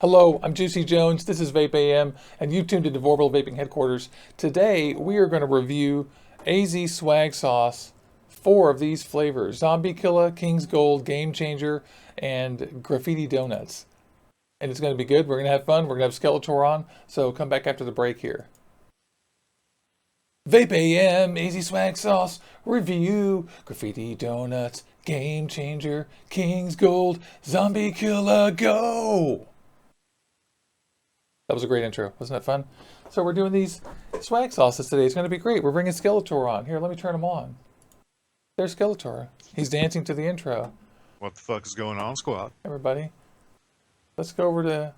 Hello, I'm Juicy Jones. This is VapeAM, and you tuned into Orbital Vaping headquarters. Today, we are going to review AZ Swaggsauce, 4 of these flavors: Zombie Killer, King's Gold, Game Changer, and Graffiti Donuts. And it's going to be good. We're going to have fun. We're going to have Skeletor on, so come back after the break here. VapeAM, AZ Swaggsauce, review, Graffiti Donuts, Game Changer, King's Gold, Zombie Killer, go! That was a great intro. Wasn't that fun? So we're doing these swag sauces today. It's going to be great. We're bringing Skeletor on. Here, let me turn him on. There's Skeletor. He's dancing to the intro. What the fuck is going on, squad? Everybody, let's go over to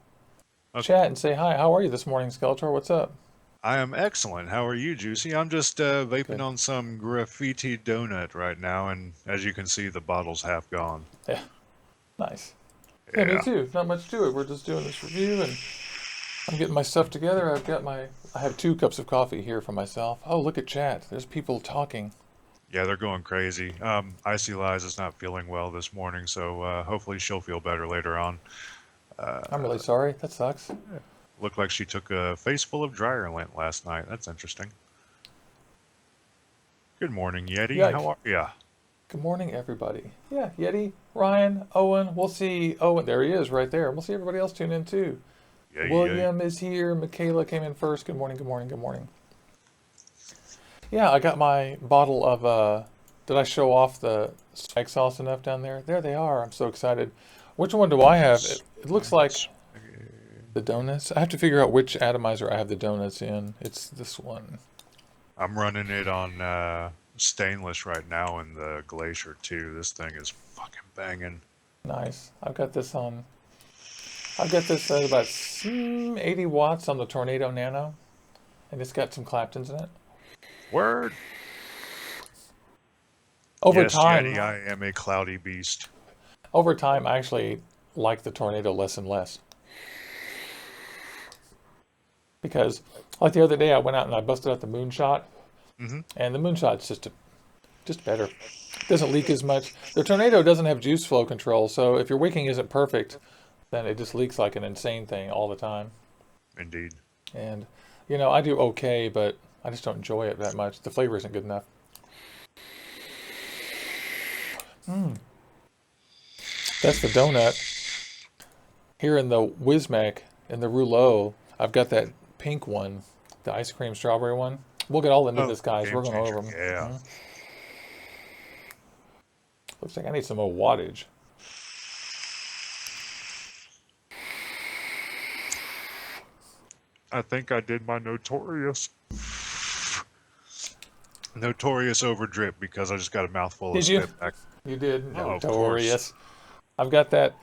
chat and say hi. How are you this morning, Skeletor? What's up? I am excellent. How are you, Juicy? I'm just vaping Good. on some graffiti donut right now, and as you can see, the bottle's half gone. Yeah, nice. Yeah, me too. Not much to it. We're just doing this review, and I'm getting my stuff together. I have 2 cups of coffee here for myself. Oh, look at chat. There's people talking. Yeah, they're going crazy. Icy Lies is not feeling well this morning, so hopefully she'll feel better later on. I'm really sorry. That sucks. Looked like she took a face full of dryer lint last night. That's interesting. Good morning, Yeti. Yikes. How are ya? Good morning, everybody. Yeah, Yeti, Ryan, Owen. We'll see Owen. There he is, right there. We'll see everybody else tune in too. Yay, William is here. Michaela came in first. Good morning, good morning, good morning. Yeah, I got my bottle of, did I show off the swag sauce enough down there? There they are. I'm so excited. Which one do I have? It looks like the donuts. I have to figure out which atomizer I have the donuts in. It's this one. I'm running it on stainless right now in the Glacier too. This thing is fucking banging. Nice. I've got this at about 80 watts on the Tornado Nano, and it's got some Claptons in it. Word. Over Yes, time, Yeti, I am a cloudy beast. I actually like the Tornado less and less. Because, like the other day, I went out and I busted out the Moonshot, and the Moonshot's just better. It doesn't leak as much. The Tornado doesn't have juice flow control, so if your wicking isn't perfect, then it just leaks like an insane thing all the time. Indeed. And, I do okay, but I just don't enjoy it that much. The flavor isn't good enough. That's the donut. Here in the Whizmac, in the Rouleau, I've got that pink one, the ice cream strawberry one. We'll get all into this, guys. We're going over them. Yeah. Looks like I need some more wattage. I think I did my notorious overdrip because I just got a mouthful of spit back. You did. Oh, Notorious. I've got that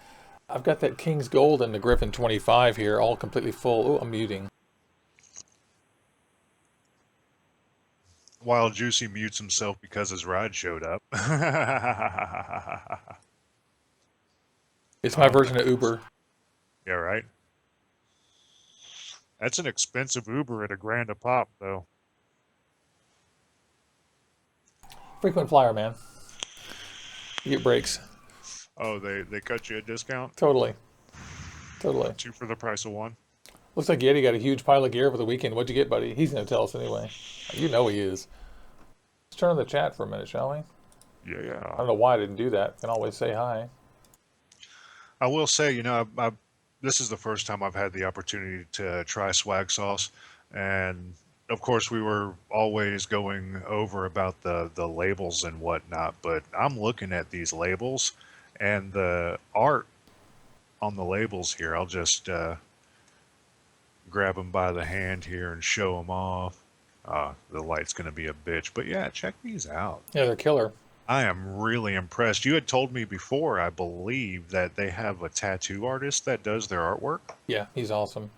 King's Gold and the Griffin 25 here, all completely full. Oh, I'm muting. While Juicy mutes himself because his ride showed up. It's my version of Uber. Yeah, right? That's an expensive Uber at $1,000 a pop, though. Frequent flyer, man. You get breaks. Oh, they cut you a discount? Totally. 2 for the price of 1. Looks like Yeti got a huge pile of gear over the weekend. What'd you get, buddy? He's going to tell us anyway. You know he is. Let's turn on the chat for a minute, shall we? Yeah. I don't know why I didn't do that. I can always say hi. I will say, this is the first time I've had the opportunity to try Swaggsauce, and of course we were always going over about the labels and whatnot, but I'm looking at these labels and the art on the labels here. I'll just grab them by the hand here and show them off. The light's going to be a bitch, but yeah, check these out. Yeah, they're killer. I am really impressed. You had told me before, I believe, that they have a tattoo artist that does their artwork. Yeah, he's awesome.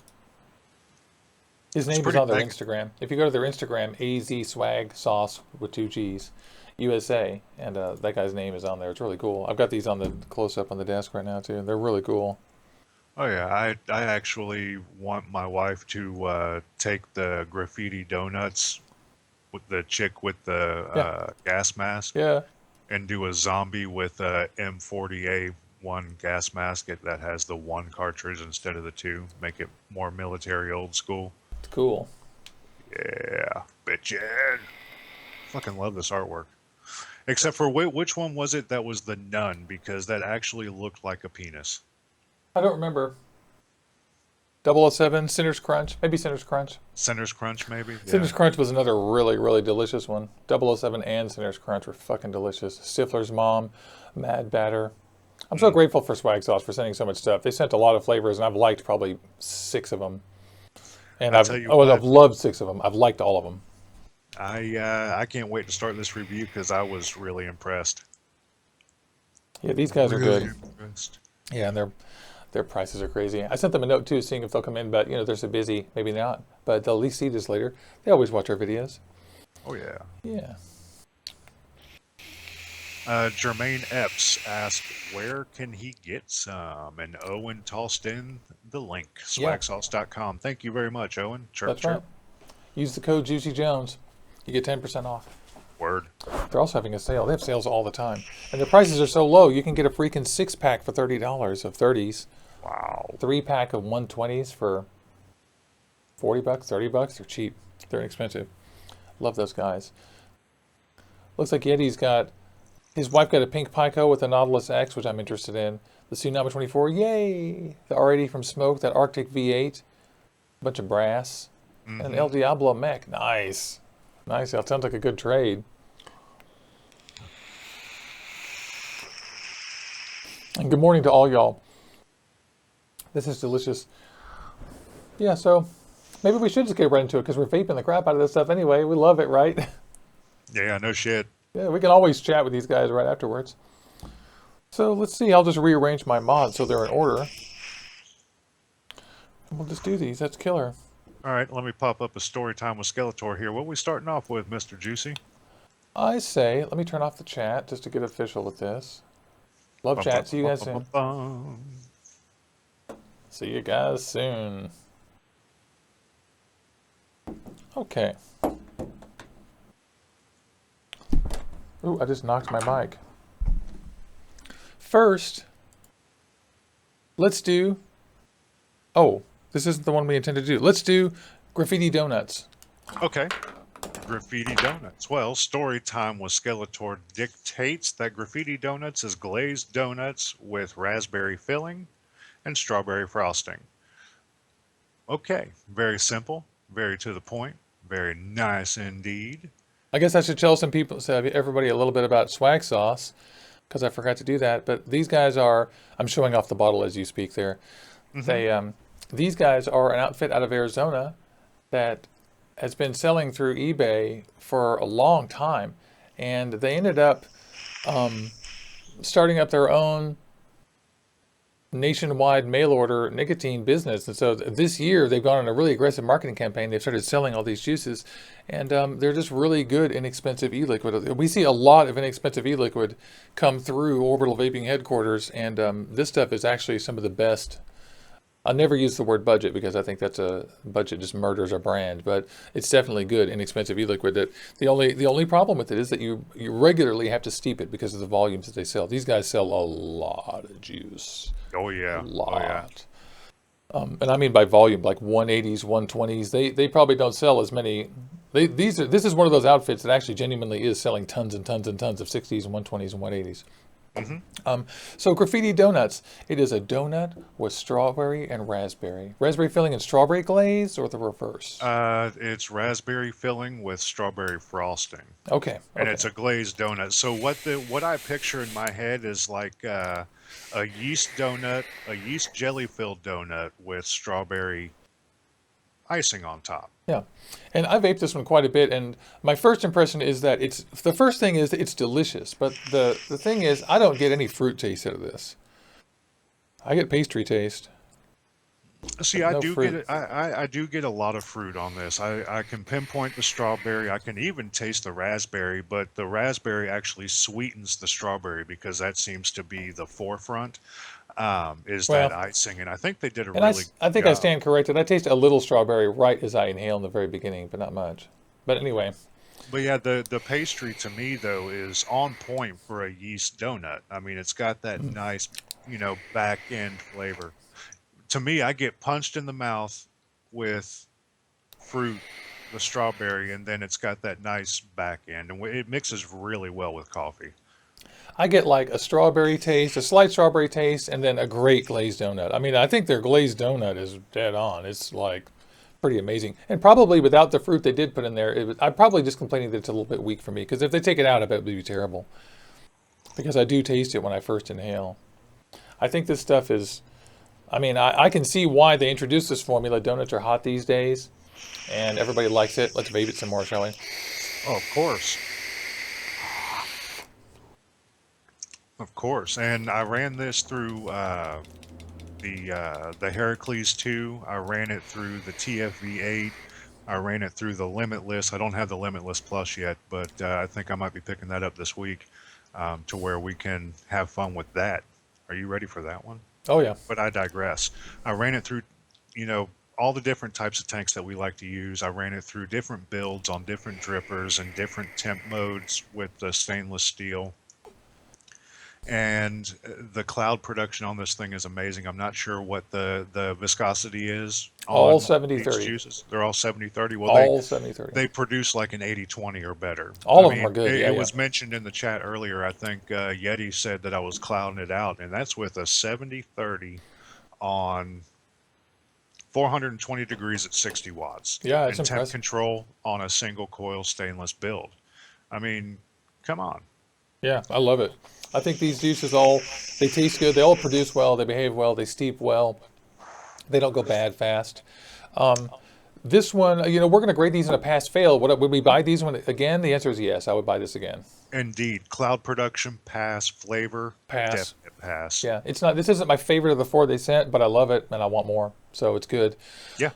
His name is on their Instagram. If you go to their Instagram, AZ Swag Sauce with 2 G's, USA, and that guy's name is on there. It's really cool. I've got these on the close-up on the desk right now, too. They're really cool. Oh, yeah. I actually want my wife to take the graffiti donuts with the chick with the gas mask Yeah. and do a zombie with a M40A1 one gas mask that has the one cartridge instead of the two. Make it more military old school. It's cool. Yeah, bitchin'. Fucking love this artwork. Except for which one was it that was the nun? Because that actually looked like a penis. I don't remember. 007, Sinner's Crunch. Maybe Sinner's Crunch. Sinner's Crunch, maybe? Sinner's Yeah. Crunch was another really, really delicious one. 007 and Sinner's Crunch were fucking delicious. Stifler's Mom, Mad Batter. I'm so grateful for Swaggsauce for sending so much stuff. They sent a lot of flavors, and I've liked probably 6 of them. And I I've tell you I've what, loved 6 of them. I've liked all of them. I can't wait to start this review because I was really impressed. Yeah, these guys are Really good. impressed. Yeah, and their prices are crazy. I sent them a note too, seeing if they'll come in, but they're so busy, maybe not. But they'll at least see this later. They always watch our videos. Oh yeah. Yeah. Jermaine Epps asked, where can he get some? And Owen tossed in the link, Yeah. swagsauce.com. Thank you very much, Owen. Chirp, That's chirp. right. Use the code Juicy Jones. You get 10% off. Word. They're also having a sale. They have sales all the time. And their prices are so low, you can get a freaking 6-pack for $30 of 30s. Wow. 3-pack of 120s for $40, $30. They're cheap. They're inexpensive. Love those guys. Looks like Yeti's got, his wife got a pink Pico with a Nautilus X, which I'm interested in. The Tsunami 24, yay! The R80 from Smoke, that Arctic V8, a bunch of brass, and an El Diablo mech. Nice. Nice. That sounds like a good trade. And good morning to all y'all. This is delicious. Yeah, so maybe we should just get right into it because we're vaping the crap out of this stuff anyway. We love it, right? Yeah, no shit. Yeah, we can always chat with these guys right afterwards. So let's see. I'll just rearrange my mods so they're in order. And we'll just do these. That's killer. All right, let me pop up a story time with Skeletor here. What are we starting off with, Mr. Juicy? I say, let me turn off the chat just to get official with this. Love chat. See you guys soon. See you guys soon. Okay. Ooh, I just knocked my mic. First, let's do... Oh, this isn't the one we intended to do. Let's do graffiti donuts. Okay. Graffiti donuts. Well, story time with Skeletor dictates that graffiti donuts is glazed donuts with raspberry filling and strawberry frosting. Okay, very simple, very to the point, very nice indeed. I guess I should tell some people, so everybody, a little bit about Swaggsauce, because I forgot to do that. But these guys are, I'm showing off the bottle as you speak there. These guys are an outfit out of Arizona that has been selling through eBay for a long time, and they ended up starting up their own nationwide mail order nicotine business. And so this year they've gone on a really aggressive marketing campaign. They've started selling all these juices, and they're just really good, inexpensive e-liquid. We see a lot of inexpensive e-liquid come through Orbital Vaping headquarters, and this stuff is actually some of the best. I'll never use the word budget because I think that's a budget just murders a brand, but it's definitely good, inexpensive e-liquid. That the only problem with it is that you regularly have to steep it because of the volumes that they sell. These guys sell a lot of juice. Oh yeah. A lot. Oh yeah. And I mean by volume, like 180s, 120s. They probably don't sell as many. This is one of those outfits that actually genuinely is selling tons and tons and tons of 60s and 120s and 180s. So graffiti donuts. It is a donut with strawberry and raspberry. Raspberry filling and strawberry glaze, or the reverse? It's raspberry filling with strawberry frosting. Okay. And it's a glazed donut. So what I picture in my head is like a yeast donut, a yeast jelly filled donut with strawberry icing on top. Yeah. And I vaped this one quite a bit, and my first impression is that the first thing is it's delicious, but the thing is I don't get any fruit taste out of this. I get pastry taste. See, No I do fruit. get it. I do get a lot of fruit on this. I can pinpoint the strawberry. I can even taste the raspberry, but the raspberry actually sweetens the strawberry because that seems to be the forefront. Is Well, that icing, and I think they did a and really I think good I job. stand corrected. I taste a little strawberry right as I inhale in the very beginning, but not much. But anyway, But yeah, the pastry to me though is on point for a yeast donut. I mean, it's got that nice back end flavor. To me, I get punched in the mouth with fruit, the strawberry, and then it's got that nice back end, and it mixes really well with coffee. I get like a strawberry taste, a slight strawberry taste, and then a great glazed donut. I mean, I think their glazed donut is dead on. It's like pretty amazing. And probably without the fruit they did put in there, I'm probably just complaining that it's a little bit weak for me. Because if they take it out, I bet it would be terrible. Because I do taste it when I first inhale. I think this stuff is, I mean, I can see why they introduced this formula. Donuts are hot these days, and everybody likes it. Let's vape it some more, shall we? Oh, of course. Of course. And I ran this through the Heracles 2. I ran it through the TFV 8. I ran it through the Limitless. I don't have the Limitless Plus yet, but I think I might be picking that up this week to where we can have fun with that. Are you ready for that one? Oh, yeah. But I digress. I ran it through, all the different types of tanks that we like to use. I ran it through different builds on different drippers and different temp modes with the stainless steel. And the cloud production on this thing is amazing. I'm not sure what the viscosity is All on 70 these 30. juices. They're all 70/30. Well, All 70 30. they produce like an 80/20 or better. All I of them are mean, good. it, Yeah, it yeah. was mentioned in the chat earlier. I think Yeti said that I was clouding it out, and that's with a 70/30 on 420 degrees at 60 watts Yeah, it's and temp impressive. control on a single coil stainless build. I mean, come on. Yeah, I love it. I think these juices they taste good. They all produce well. They behave well. They steep well. They don't go bad fast. This one, we're going to grade these in a pass fail. Would we buy these one again? The answer is yes. I would buy this again. Indeed, cloud production pass, flavor Pass. definite pass. Yeah, it's not. This isn't my favorite of the four they sent, but I love it and I want more. So it's good. Yeah,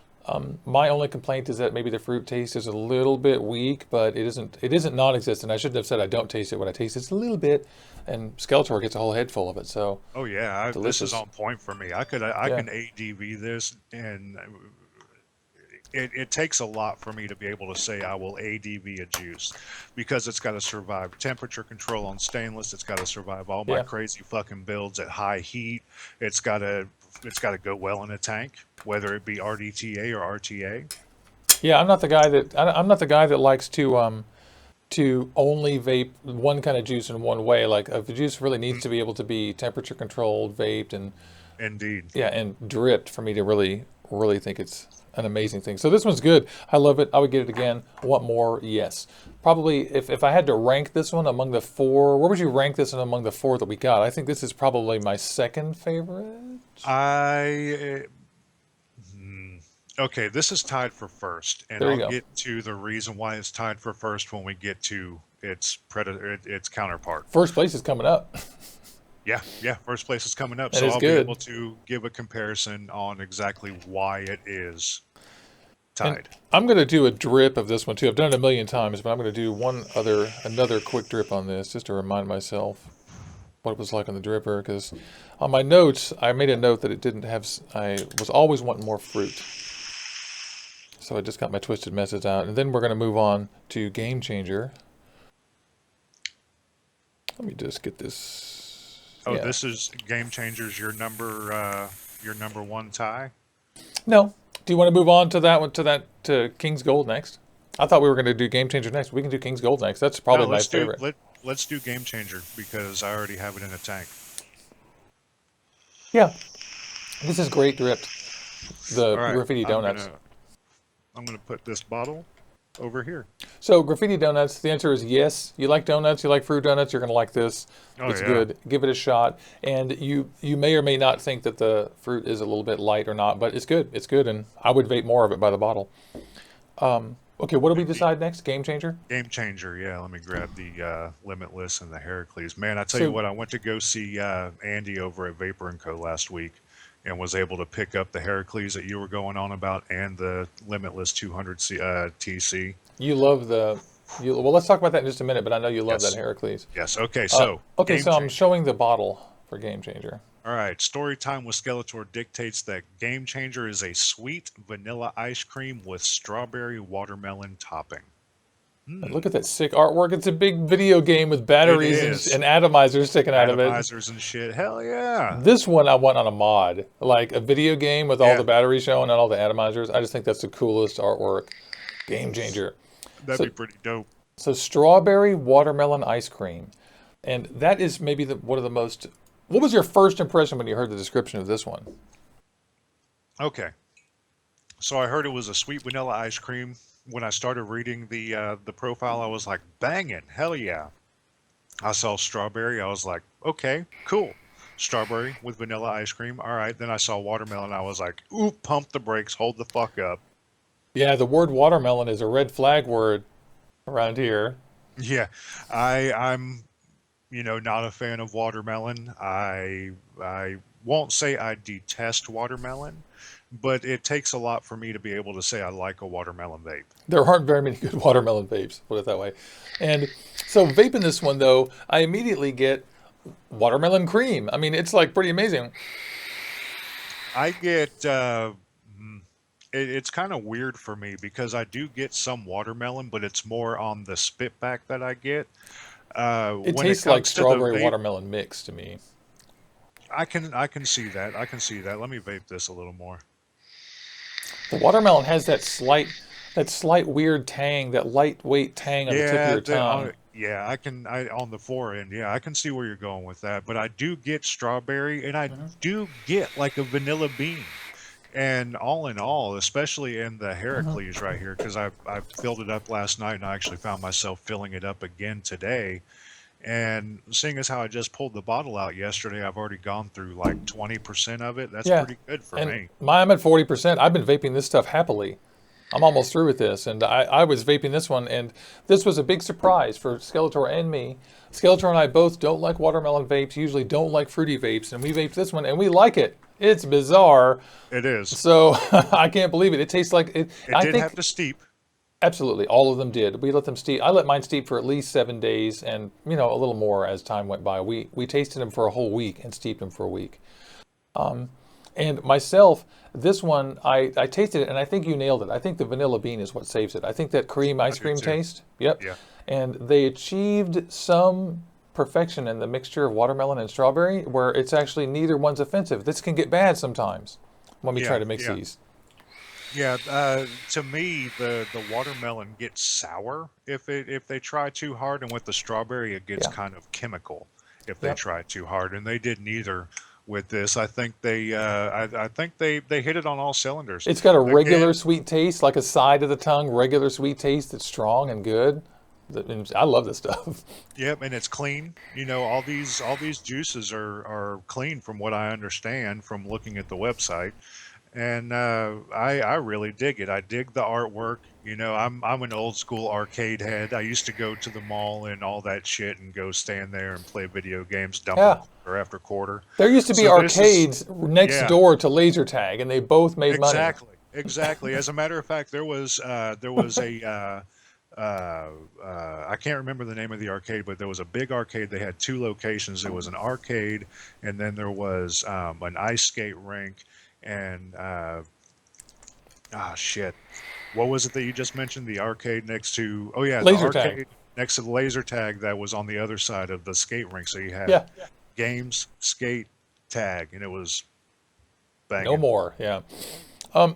My only complaint is that maybe the fruit taste is a little bit weak, but it isn't. It isn't non-existent. I shouldn't have said I don't taste it. When I taste it, it's a little bit, and Skeletor gets a whole head full of it. So oh yeah, this is delicious. on point for me. I Yeah. can ADV this, and it takes a lot for me to be able to say I will ADV a juice because it's got to survive temperature control on stainless. It's got to survive all my Yeah. crazy fucking builds at high heat. It's got to go well in a tank, whether it be RDTA or RTA. Yeah. I'm not the guy that likes to only vape one kind of juice in one way. Like if the juice really needs to be able to be temperature controlled, vaped, and Indeed. yeah, and dripped for me to really think it's an amazing thing. So this one's good. I love it. I would get it again. I want more. Yes. Probably if I had to rank this one among the four, where would you rank this one among the four that we got? I think this is probably my second favorite. I Okay, this is tied for first, and There you I'll go. get to the reason why it's tied for first when we get to its counterpart. First place is coming up. Yeah, yeah, first place is coming up, That so is I'll be good. able to give a comparison on exactly why it is And tied. I'm going to do a drip of this one too. I've done it a million times, but I'm going to do another quick drip on this just to remind myself what it was like on the dripper. Because on my notes, I made a note that it didn't have. I was always wanting more fruit, so I just got my twisted message out. And then we're going to move on to Game Changer. Let me just get this. Oh, Yeah. this is Game Changers, your number one tie. No. Do you want to move on to that one to King's Gold next? I thought we were going to do Game Changer next. We can do King's Gold next. That's No, probably my favorite. let's do Game Changer because I already have it in a tank. Yeah. This is great dripped. The All right, graffiti donuts. I'm gonna put this bottle over here. So graffiti donuts, the answer is yes. You like donuts, you like fruit donuts, you're gonna like this. Oh It's yeah. good. Give it a shot. And you may or may not think that the fruit is a little bit light or not, but it's good. It's good, and I would vape more of it by the bottle. Okay, what do we decide next? Game changer? Game Changer, yeah. Let me grab the Limitless and the Heracles. Man, I tell you So what, I went to go see Andy over at Vapor and Co. last week, and was able to pick up the Heracles that you were going on about and the Limitless 200 TC. you love well, let's talk about that in just a minute, but I know you love that Yes, Heracles. yes. Okay, so Okay, Game so I'm Changer. showing the bottle for Game Changer. All right, story time with Skeletor dictates that Game Changer is a sweet vanilla ice cream with strawberry watermelon topping. And look at that sick artwork. It's a big video game with batteries and atomizers sticking out of it. Atomizers and shit. Hell yeah. This one I want on a mod. Like a video game with all the batteries showing and all the atomizers. I just think that's the coolest artwork. Game changer. That'd be pretty dope. So strawberry watermelon ice cream. And that is maybe one of the most... What was your first impression when you heard the description of this one? Okay. So I heard it was a sweet vanilla ice cream. When I started reading the profile, I was like, banging, hell yeah. I saw strawberry. I was like, okay, cool. Strawberry with vanilla ice cream. All right. Then I saw watermelon. I was like, ooh, pump the brakes. Hold the fuck up. Yeah, the word watermelon is a red flag word around here. Yeah. I'm, not a fan of watermelon. I won't say I detest watermelon, but it takes a lot for me to be able to say I like a watermelon vape. There aren't very many good watermelon vapes, put it that way. And so vaping this one, though, I immediately get watermelon cream. I mean, it's like pretty amazing. I get, it's kind of weird for me because I do get some watermelon, but it's more on the spit back that I get. It tastes like strawberry watermelon mix to me. I can see that. I can see that. Let me vape this a little more. The watermelon has that slight weird tang, that lightweight tang on the tip of your tongue. On the forend, I can see where you're going with that. But I do get strawberry, and I do get like a vanilla bean. And all in all, especially in the Heracles right here, because I filled it up last night, and I actually found myself filling it up again today. And seeing as how I just pulled the bottle out yesterday, I've already gone through like 20% of it. That's pretty good for me. I'm at 40%. I've been vaping this stuff happily. I'm almost through with this. And I was vaping this one, and this was a big surprise for Skeletor and me. Skeletor and I both don't like watermelon vapes, usually don't like fruity vapes, and we vaped this one, and we like it. It's bizarre. It is. So I can't believe it. It tastes like it. It did have to steep. Absolutely. All of them did. We let them steep. I let mine steep for at least 7 days and, a little more as time went by. We tasted them for a whole week and steeped them for a week. And myself, this one, I tasted it, and I think you nailed it. I think the vanilla bean is what saves it. I think that cream ice cream taste. Yep. Yeah. And they achieved some perfection in the mixture of watermelon and strawberry where it's actually neither one's offensive. This can get bad sometimes when we try to mix these. Yeah, to me, the watermelon gets sour if they try too hard, and with the strawberry, it gets kind of chemical if they try too hard. And they did neither with this. I think they hit it on all cylinders. It's got a regular sweet taste, like a side of the tongue, regular sweet taste that's strong and good. I love this stuff. Yep, and it's clean. All these juices are clean from what I understand from looking at the website. And I really dig it. I dig the artwork. I'm an old school arcade head. I used to go to the mall and all that shit and go stand there and play video games, quarter after quarter. There used to be arcades next door to laser tag, and they both made money. Exactly. As a matter of fact, there was a I can't remember the name of the arcade, but there was a big arcade. They had 2 locations. There was an arcade, and then there was an ice skate rink. And shit, what was it that you just mentioned? The arcade next to laser tag next to the laser tag that was on the other side of the skate rink. So you had games, skate, tag, and it was banging. No more,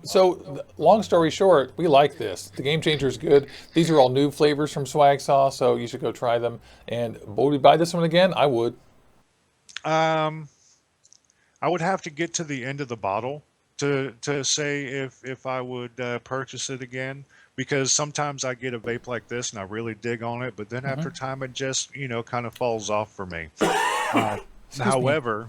So long story short, we like this. The Game Changer is good. These are all new flavors from Swaggsauce, so you should go try them. And would we buy this one again? I would. I would have to get to the end of the bottle to say if I would purchase it again, because sometimes I get a vape like this and I really dig on it, but then after time it just kind of falls off for me. However,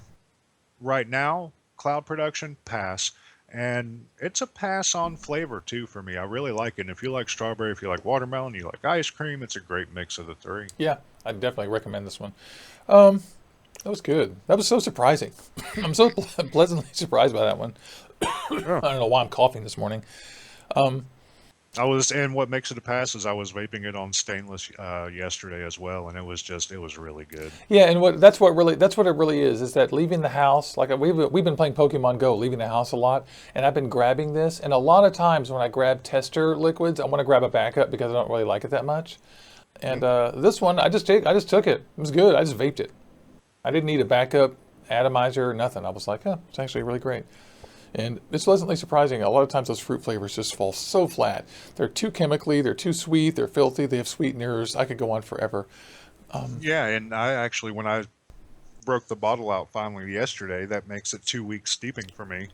right now, cloud production, pass, and it's a pass on flavor too for me. I really like it. And if you like strawberry, if you like watermelon, you like ice cream, it's a great mix of the 3. Yeah, I'd definitely recommend this one. That was good. That was so surprising. I'm so pleasantly surprised by that one. I don't know why I'm coughing this morning. And what makes it a pass is I was vaping it on stainless yesterday as well, and it was really good. Yeah, and that's what it really is that leaving the house, like we've been playing Pokemon Go, leaving the house a lot, and I've been grabbing this, and a lot of times when I grab tester liquids, I want to grab a backup because I don't really like it that much. And this one, I just took it. It was good. I just vaped it. I didn't need a backup atomizer or nothing. I was like, oh, it's actually really great. And it's pleasantly surprising. A lot of times those fruit flavors just fall so flat. They're too chemically, they're too sweet, they're filthy, they have sweeteners. I could go on forever. Yeah, and I actually, when I broke the bottle out finally yesterday, that makes it 2 weeks steeping for me.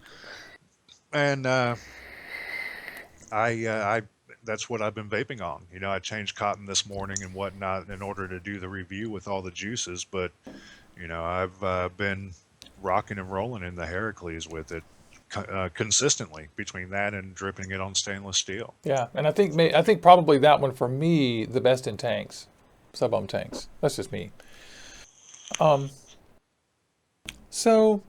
And I that's what I've been vaping on. You know, I changed cotton this morning and whatnot in order to do the review with all the juices, but you know, I've been rocking and rolling in the Heracles with it consistently between that and dripping it on stainless steel. Yeah, and I think probably that one for me the best in tanks, sub-ohm tanks. That's just me. So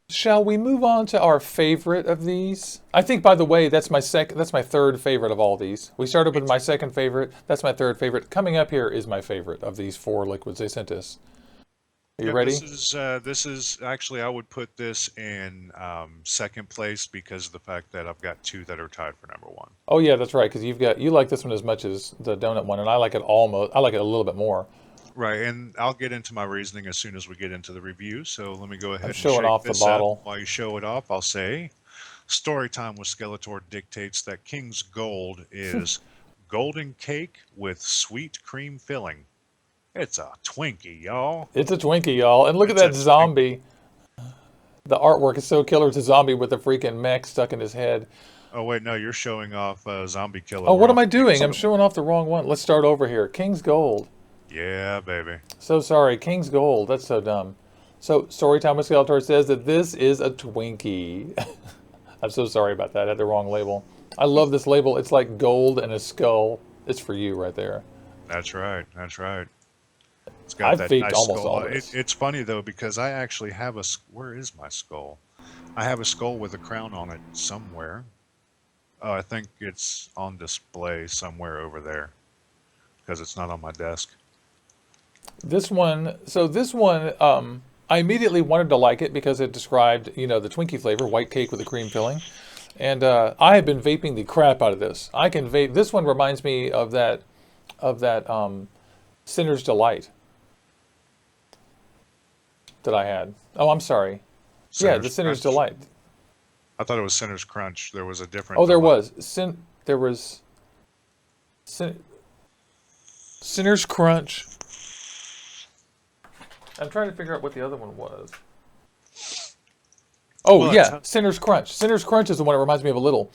shall we move on to our favorite of these? I think, by the way, that's my third favorite of all these. We started with my second favorite. That's my third favorite. Coming up here is my favorite of these 4 liquids they sent us. Are you ready? This is actually I would put this in second place because of the fact that I've got 2 that are tied for number 1. Oh yeah, that's right. Because you like this one as much as the donut one, and I like it almost. I like it a little bit more. Right, and I'll get into my reasoning as soon as we get into the review. So let me go ahead I'm and showing shake off the this up. bottle. While you show it off, I'll say, story time with Skeletor dictates that King's Gold is golden cake with sweet cream filling. It's a Twinkie, y'all. It's a Twinkie, y'all. And look at It's a that Twinkie. zombie. The artwork is so killer. It's a zombie with a freaking mech stuck in his head. Oh wait, no, you're showing off Zombie Killer. Oh, We're what on am I King's doing? I'm Gold. showing off the wrong one. Let's start over here. King's Gold. Yeah, baby. So sorry. King's Gold. That's so dumb. So Storytime with Skeletor says that this is a Twinkie. I'm so sorry about that. I had the wrong label. I love this label. It's like gold and a skull. It's for you right there. That's right. That's right. It's got I've that vaped nice almost skull. all this. It's funny though because I actually have Where is my skull? I have a skull with a crown on it somewhere. Oh, I think it's on display somewhere over there because it's not on my desk. This one, I immediately wanted to like it because it described, the Twinkie flavor, white cake with a cream filling. And I have been vaping the crap out of this. I can vape. This one reminds me of that Sinner's Delight that I had. Oh, I'm sorry. Yeah, the Sinner's Sinner's Crunch. Delight. I thought it was Sinner's Crunch. There was a different Oh, there delight. was Sin, Sinner's Crunch. I'm trying to figure out what the other one was. Oh Well, yeah, Sinner's Crunch. Sinner's Crunch is the one that reminds me of a little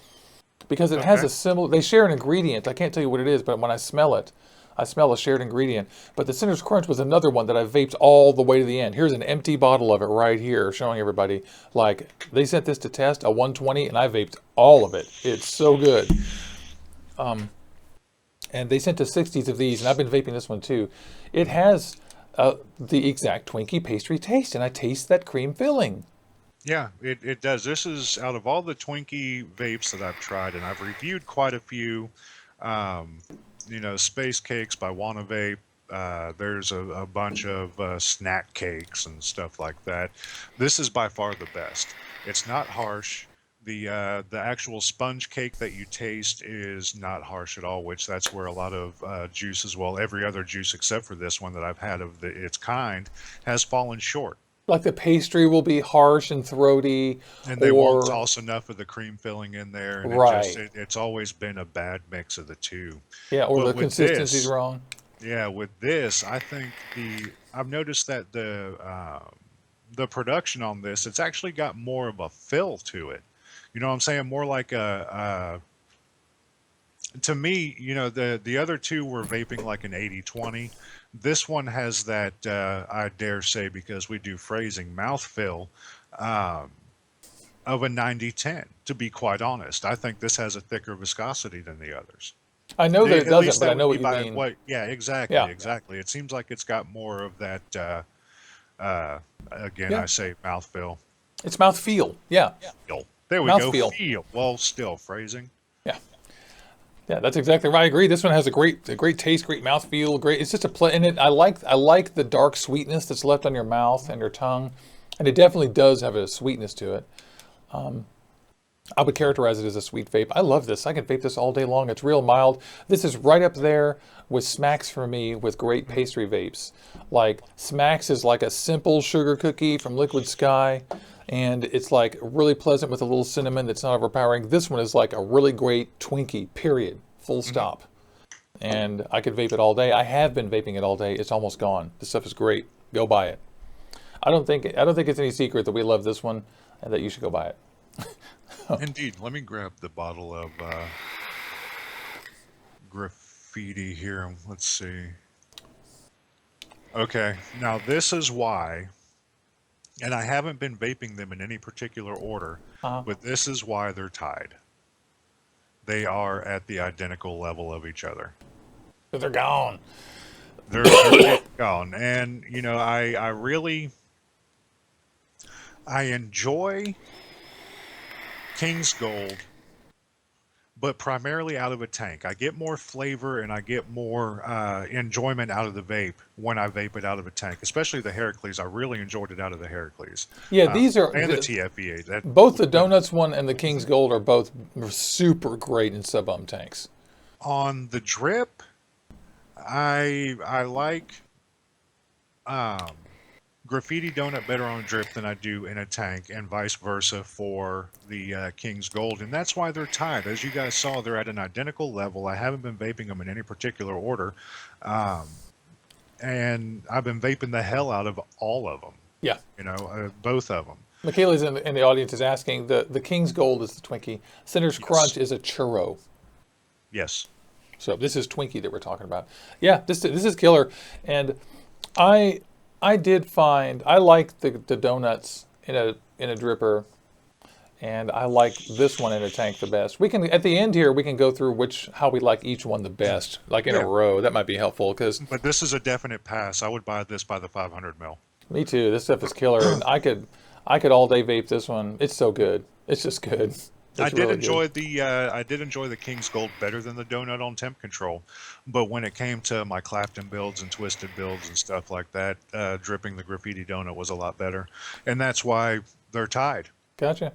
because it has okay. a similar. They share an ingredient. I can't tell you what it is, but when I smell it, I smell a shared ingredient. But the Sinner's Crunch was another one that I vaped all the way to the end. Here's an empty bottle of it right here, showing everybody. Like they sent this to test a 120, and I vaped all of it. It's so good. And they sent to 60s of these, and I've been vaping this one too. It has the exact Twinkie pastry taste, and I taste that cream filling. Yeah, it does. This is out of all the Twinkie vapes that I've tried, and I've reviewed quite a few. Um, Space Cakes by Wanna Vape. There's a bunch of snack cakes and stuff like that. This is by far the best. It's not harsh. The actual sponge cake that you taste is not harsh at all, which that's where a lot of juices, well, every other juice except for this one that I've had of its kind, has fallen short. Like the pastry will be harsh and throaty, And they won't or toss enough of the cream filling in there, and right, it's always been a bad mix of the two. yeah, or But the with consistency's this, wrong. yeah, with this, I think I've noticed that the production on this, it's actually got more of a fill to it. You know what I'm saying? More like to me, the other two were vaping like an 80/20. This one has that, I dare say, because we do phrasing, mouthfeel um, of a 90/10, to be quite honest. I think this has a thicker viscosity than the others. I know that it At doesn't, least but I that would know be what you by mean. what, yeah, exactly, Yeah, exactly. It seems like it's got more of that, uh, again, yeah, I say mouthfeel. it's mouth feel. Yeah, Feel. There we mouth go. feel. Feel. Well, still phrasing. Yeah. Yeah, that's exactly right. I agree. This one has a great taste, great mouthfeel, great. It's just a play, and I like the dark sweetness that's left on your mouth and your tongue, and it definitely does have a sweetness to it. I would characterize it as a sweet vape. I love this. I can vape this all day long. It's real mild. This is right up there with Smacks for me with great pastry vapes. Like Smacks is like a simple sugar cookie from Liquid Sky, and it's like really pleasant with a little cinnamon that's not overpowering. This one is like a really great Twinkie, period, full stop. And I could vape it all day. I have been vaping it all day. It's almost gone. This stuff is great. Go buy it. I don't think it's any secret that we love this one and that you should go buy it. Indeed. Let me grab the bottle of graffiti here. Let's see. Okay, now this is why, and I haven't been vaping them in any particular order, but this is why they're tied. They are at the identical level of each other. But they're gone. They're gone. And, I enjoy King's Gold, but primarily out of a tank. I get more flavor and I get more enjoyment out of the vape when I vape it out of a tank, especially the Heracles. I really enjoyed it out of the Heracles. Yeah, these are and the TFEA. Both the Donuts one and the King's Gold are both super great in sub-ohm tanks. On the drip, I like Graffiti Donut better on a drip than I do in a tank, and vice versa for the King's Gold, and that's why they're tied. As you guys saw, they're at an identical level. I haven't been vaping them in any particular order, and I've been vaping the hell out of all of them. Yeah. Both of them. Michaela's in the audience is asking, the King's Gold is the Twinkie. Cinder's Crunch is a churro. Yes. So this is Twinkie that we're talking about. Yeah, this is killer. And I did find I like the donuts in a dripper, and I like this one in a tank the best. We can at the end here we can go through how we like each one the best, like in a row. That might be helpful But this is a definite pass. I would buy this by the 500 mil. Me too. This stuff is killer, and I could all day vape this one. It's so good. It's just good. I did enjoy the King's Gold better than the donut on temp control, but when it came to my Clapton builds and twisted builds and stuff like that, dripping the graffiti donut was a lot better, and that's why they're tied. Gotcha.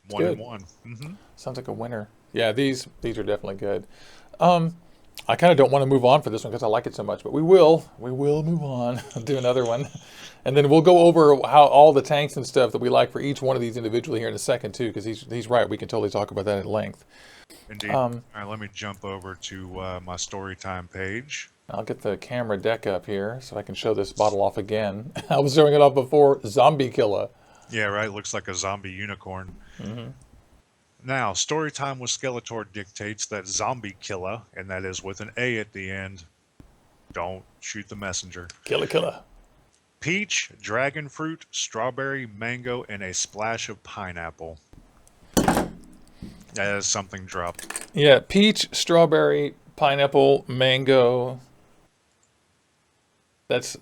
It's 1 and 1. Mm-hmm. Sounds like a winner. Yeah, these are definitely good. I kind of don't want to move on for this one because I like it so much, but we will move on. Do another one, and then we'll go over how all the tanks and stuff that we like for each one of these individually here in a second too, because he's right. We can totally talk about that at length. Indeed. All right, let me jump over to my story time page. I'll get the camera deck up here so I can show this bottle off again. I was showing it off before. Zombie Killer. Yeah, right. Looks like a zombie unicorn. Mm-hmm. Now, Storytime with Skeletor dictates that Zombie Killer, and that is with an A at the end. Don't shoot the messenger. Killer. Peach, dragon fruit, strawberry, mango, and a splash of pineapple. As something dropped. Yeah, peach, strawberry, pineapple, mango. That's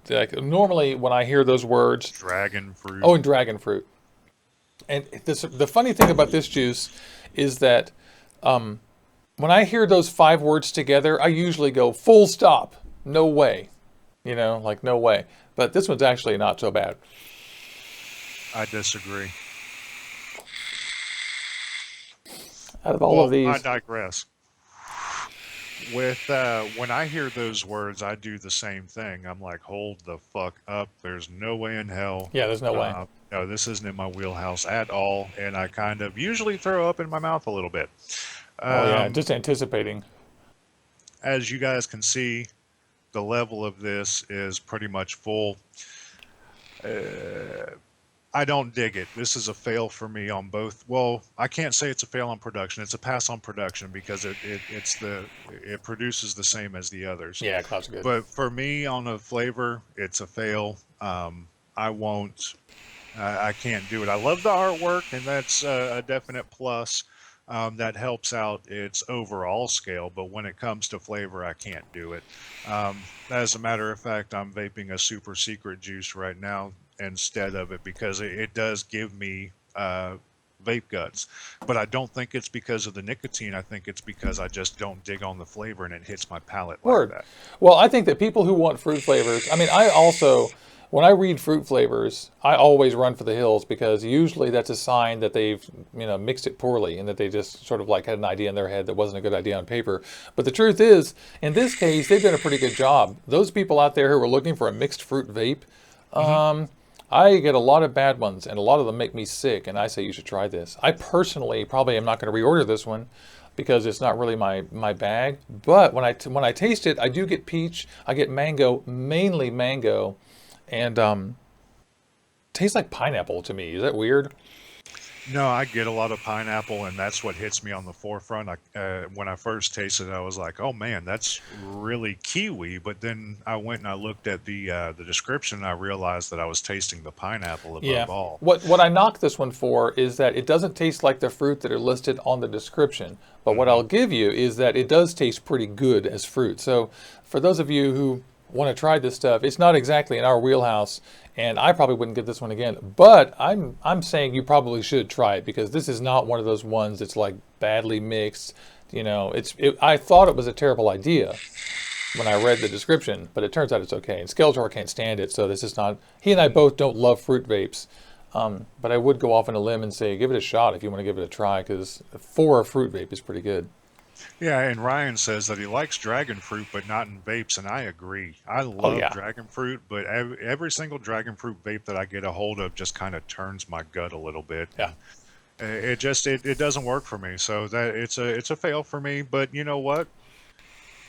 like normally when I hear those words. Dragon fruit. Oh, and dragon fruit. And the funny thing about this juice is that when I hear those 5 words together, I usually go full stop. No way. Like no way. But this one's actually not so bad. I disagree. Out of all of these. I digress. With when I hear those words, I do the same thing. I'm like, hold the fuck up. There's no way in hell. Yeah, there's no way. No, this isn't in my wheelhouse at all. And I kind of usually throw up in my mouth a little bit. Just anticipating. As you guys can see, the level of this is pretty much full. I don't dig it. This is a fail for me on both. Well, I can't say it's a fail on production. It's a pass on production because it produces the same as the others. Yeah, clouds are good. But for me on a flavor, it's a fail. I can't do it. I love the artwork, and that's a definite plus. That helps out its overall scale, but when it comes to flavor, I can't do it. As a matter of fact, I'm vaping a super secret juice right now instead of it because it does give me vape guts. But I don't think it's because of the nicotine. I think it's because I just don't dig on the flavor and it hits my palate like Word. that. Well, I think that people who want fruit flavors, I mean, I also, when I read fruit flavors, I always run for the hills because usually that's a sign that they've, mixed it poorly and that they just sort of like had an idea in their head that wasn't a good idea on paper. But the truth is, in this case, they've done a pretty good job. Those people out there who are looking for a mixed fruit vape, I get a lot of bad ones, and a lot of them make me sick, and I say you should try this. I personally probably am not going to reorder this one because it's not really my bag. But when I taste it, I do get peach, I get mango, mainly mango, and tastes like pineapple to me. Is that weird? No, I get a lot of pineapple, and that's what hits me on the forefront. When I first tasted it, I was like, "Oh man, that's really kiwi." But then I went and I looked at the description, and I realized that I was tasting the pineapple Yeah. above all. What I knock this one for is that it doesn't taste like the fruit that are listed on the description. But what Hmm. I'll give you is that it does taste pretty good as fruit. So for those of you who want to try this stuff, it's not exactly in our wheelhouse, and I probably wouldn't get this one again. But I'm saying you probably should try it because this is not one of those ones that's like badly mixed. I thought it was a terrible idea when I read the description, but it turns out it's okay. And Skeletor can't stand it, so this is not. He and I both don't love fruit vapes, but I would go off on a limb and say give it a shot if you want to give it a try, because for a fruit vape is pretty good. Yeah, and Ryan says that he likes dragon fruit, but not in vapes, and I agree. I Oh love yeah, dragon fruit, but every single dragon fruit vape that I get a hold of just kind of turns my gut a little bit. yeah. It doesn't work for me, so that it's a fail for me. But you know what?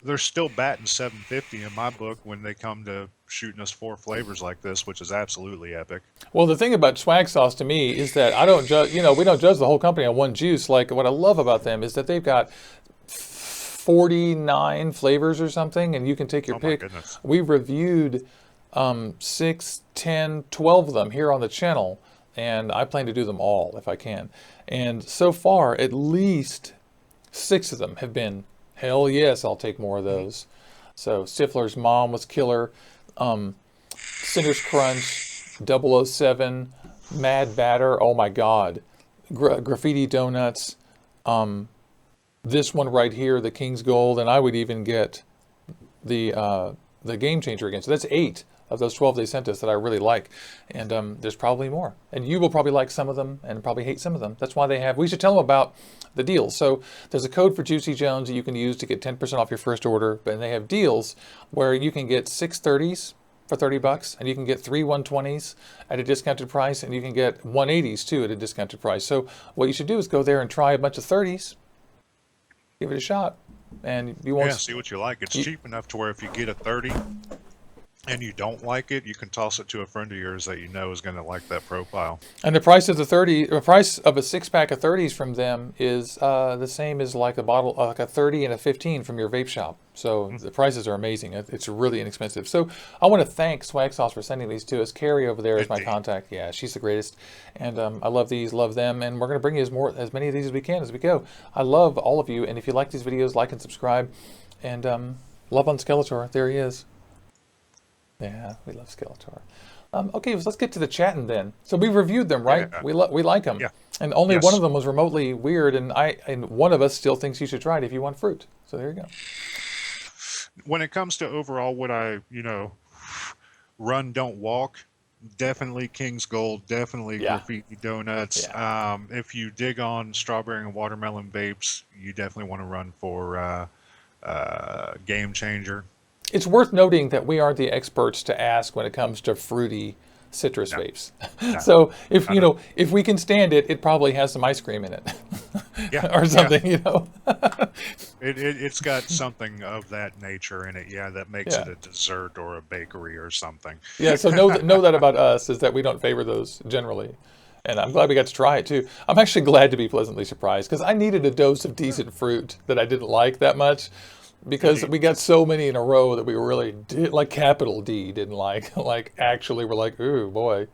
They're still batting 750 in my book when they come to shooting us four flavors like this, which is absolutely epic. Well, the thing about Swaggsauce to me is that I don't judge. We don't judge the whole company on one juice. Like what I love about them is that they've got 49 flavors or something, and you can take your Oh my pick. goodness. We reviewed 6, 10, 12 of them here on the channel, and I plan to do them all if I can. And so far, at least 6 of them have been, hell yes, I'll take more of those. So Stifler's Mom was killer. Cinder's Crunch, 007, Mad Batter, oh my God. Graffiti Donuts, this one right here, the King's Gold, and I would even get the Game Changer again. So that's 8 of those 12 they sent us that I really like, and there's probably more. And you will probably like some of them and probably hate some of them. That's why we should tell them about the deals. So there's a code for Juicy Jones that you can use to get 10% off your first order, and they have deals where you can get 6 30s for $30, and you can get 3 120s at a discounted price, and you can get 180s too at a discounted price. So what you should do is go there and try a bunch of 30s, give it a shot, and you Yeah, won't. see what you like. It's You, cheap enough to where if you get a 30 and you don't like it, you can toss it to a friend of yours that you know is going to like that profile. and the price of a 6 pack of 30s from them is the same as like a bottle, like a 30 and a 15 from your vape shop. So the prices are amazing. It's really inexpensive. So I want to thank Swaggsauce for sending these to us. Carrie over there is my Indeed. contact. Yeah, she's the greatest, and I love these, love them, and we're going to bring you as many of these as we can as we go. I love all of you, and if you like these videos, like and subscribe, and love on Skeletor. There he is. Yeah, we love Skeletor. Okay, so let's get to the chatting then. So we reviewed them, right? Yeah. We like them, Yeah. and only one Yes. of them was remotely weird, and one of us still thinks you should try it if you want fruit. So there you go. When it comes to overall what run, don't walk, definitely King's Gold, definitely Yeah, Graffiti Donuts. yeah. If you dig on strawberry and watermelon vapes, you definitely want to run for Game Changer. It's worth noting that we aren't the experts to ask when it comes to fruity citrus No, vapes. no, So if not at if we can stand it, it probably has some ice cream in it, Yeah, or yeah. something. It's got something of that nature in it, yeah, that makes Yeah. it a dessert or a bakery or something. Yeah, so know that about us is that we don't favor those generally. And I'm glad we got to try it too. I'm actually glad to be pleasantly surprised because I needed a dose of decent fruit that I didn't like that much because Indeed. we got so many in a row that we really did, like capital D didn't like. Like actually we're like, ooh boy.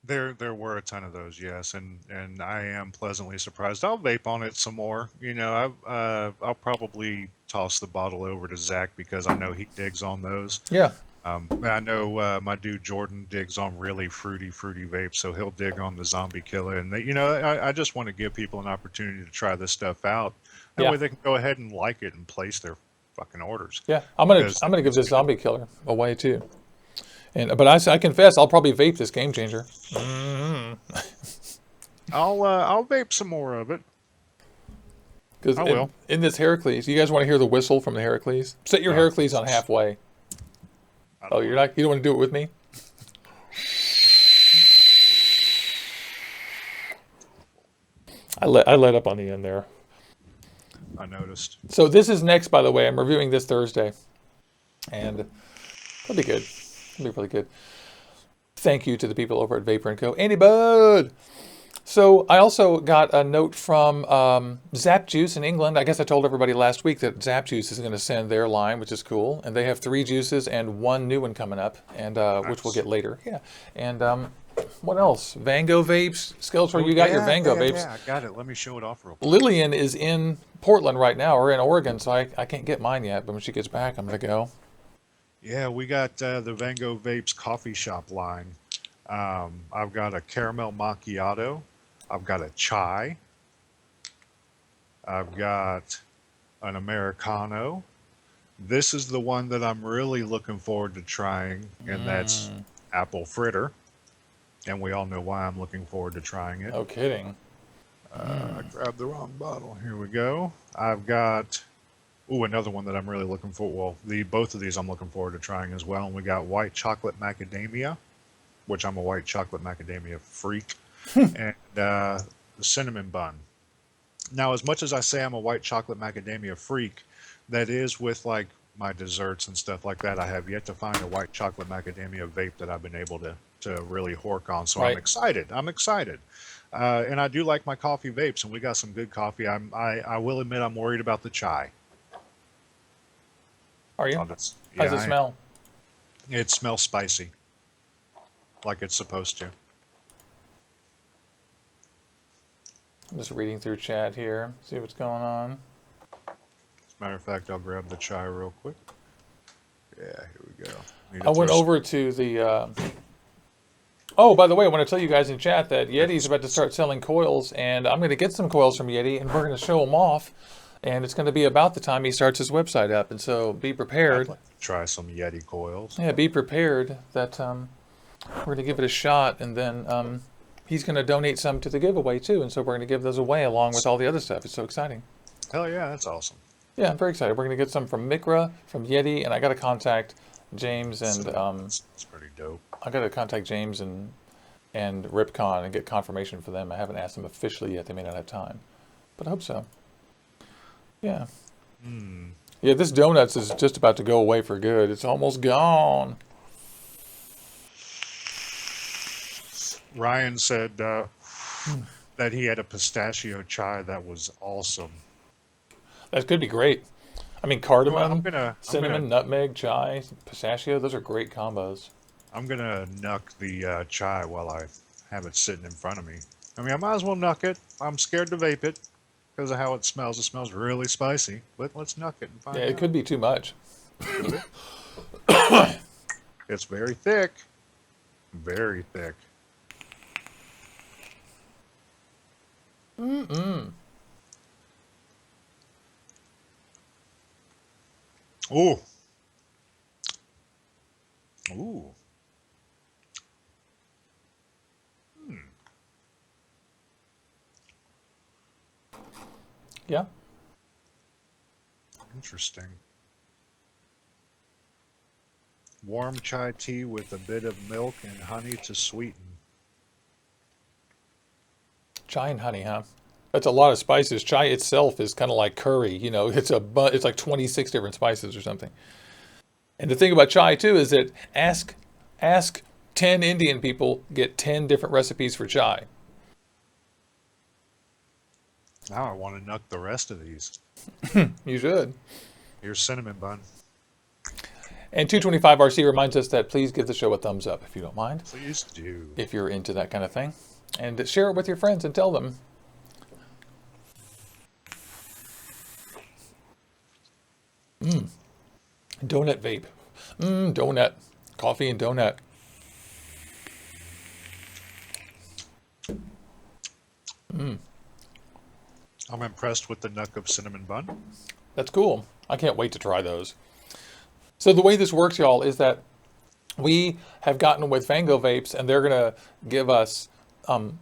There were a ton of those, yes, and I am pleasantly surprised. I'll vape on it some more. I'll probably toss the bottle over to Zach because I know he digs on those. Yeah. I know my dude Jordan digs on really fruity vapes, so he'll dig on the zombie killer. And they, I just want to give people an opportunity to try this stuff out. That Yeah. way they can go ahead and like it and place their fucking orders. Yeah. I'm gonna Because I'm gonna give it's this good. zombie killer away too. But I confess I'll probably vape this game changer. I'll vape some more of it. Because I will. in this Heracles, you guys want to hear the whistle from the Heracles? Set your Heracles on halfway. Oh, you don't want to do it with me? I let up on the end there. I noticed. So this is next, by the way. I'm reviewing this Thursday, and it'll be good. It'll be really good. Thank you to the people over at Vapor & Co. Andy Bud! So I also got a note from Zap Juice in England. I guess I told everybody last week that Zap Juice is going to send their line, which is cool. And they have 3 juices and 1 new one coming up, and which we'll get later. Yeah. And what else? Vango Vapes. Skeletor, you got your Vango Vapes. Yeah, I got it. Let me show it off real quick. Lillian is in Portland right now, or in Oregon, so I can't get mine yet. But when she gets back, I'm going to go. Yeah, we got the Vango Vapes coffee shop line. I've got a caramel macchiato. I've got a chai. I've got an Americano. This is the one that I'm really looking forward to trying, and that's apple fritter. And we all know why I'm looking forward to trying it. No kidding. I grabbed the wrong bottle. Here we go. I've got another one that I'm really looking for. Well, both of these I'm looking forward to trying as well. And we got white chocolate macadamia, which I'm a white chocolate macadamia freak, and the cinnamon bun. Now, as much as I say I'm a white chocolate macadamia freak, that is with like my desserts and stuff like that. I have yet to find a white chocolate macadamia vape that I've been able to really hork on. So Right. I'm excited. And I do like my coffee vapes, and we got some good coffee. I will admit I'm worried about the chai. Are you? How does it smell? It smells spicy, like it's supposed to. I'm just reading through chat here, see what's going on. As a matter of fact, I'll grab the chai real quick. Yeah, here we go. I went over to the... Oh, by the way, I want to tell you guys in chat that Yeti's about to start selling coils, and I'm going to get some coils from Yeti, and we're going to show them off, and it's going to be about the time he starts his website up, and so be prepared. I'd like to try some Yeti coils. Yeah, be prepared that we're going to give it a shot, and then he's going to donate some to the giveaway, too, and so we're going to give those away along with all the other stuff. It's so exciting. Hell yeah, that's awesome. Yeah, I'm very excited. We're going to get some from Mikra, from Yeti, and I got to contact James and... It's pretty dope. I got to contact James and Ripcon and get confirmation for them. I haven't asked them officially yet. They may not have time, but I hope so. Yeah. Yeah, this donuts is just about to go away for good. It's almost gone. Ryan said that he had a pistachio chai that was awesome. That could be great. I mean, cardamom, I'm cinnamon, nutmeg, chai, pistachio, those are great combos. I'm going to nuck the chai while I have it sitting in front of me. I mean, I might as well nuck it. I'm scared to vape it because of how it smells. It smells really spicy, but let's nuck it and find out. Yeah, it could be too much. It's very thick. Very thick. Ooh. Ooh. Yeah. Interesting. Warm chai tea with a bit of milk and honey to sweeten. Chai and honey, huh? That's a lot of spices. Chai itself is kind of like curry. You know, it's like 26 different spices or something. And the thing about chai too is that ask 10 Indian people, get 10 different recipes for chai. Now I want to nuck the rest of these. You should. Here's cinnamon bun. And 225RC reminds us that please give the show a thumbs up if you don't mind. Please do. If you're into that kind of thing. And share it with your friends and tell them. Donut vape. Donut. Coffee and donut. I'm impressed with the Nuck of Cinnamon Bun. That's cool. I can't wait to try those. So the way this works, y'all, is that we have gotten with Fango Vapes, and they're gonna give us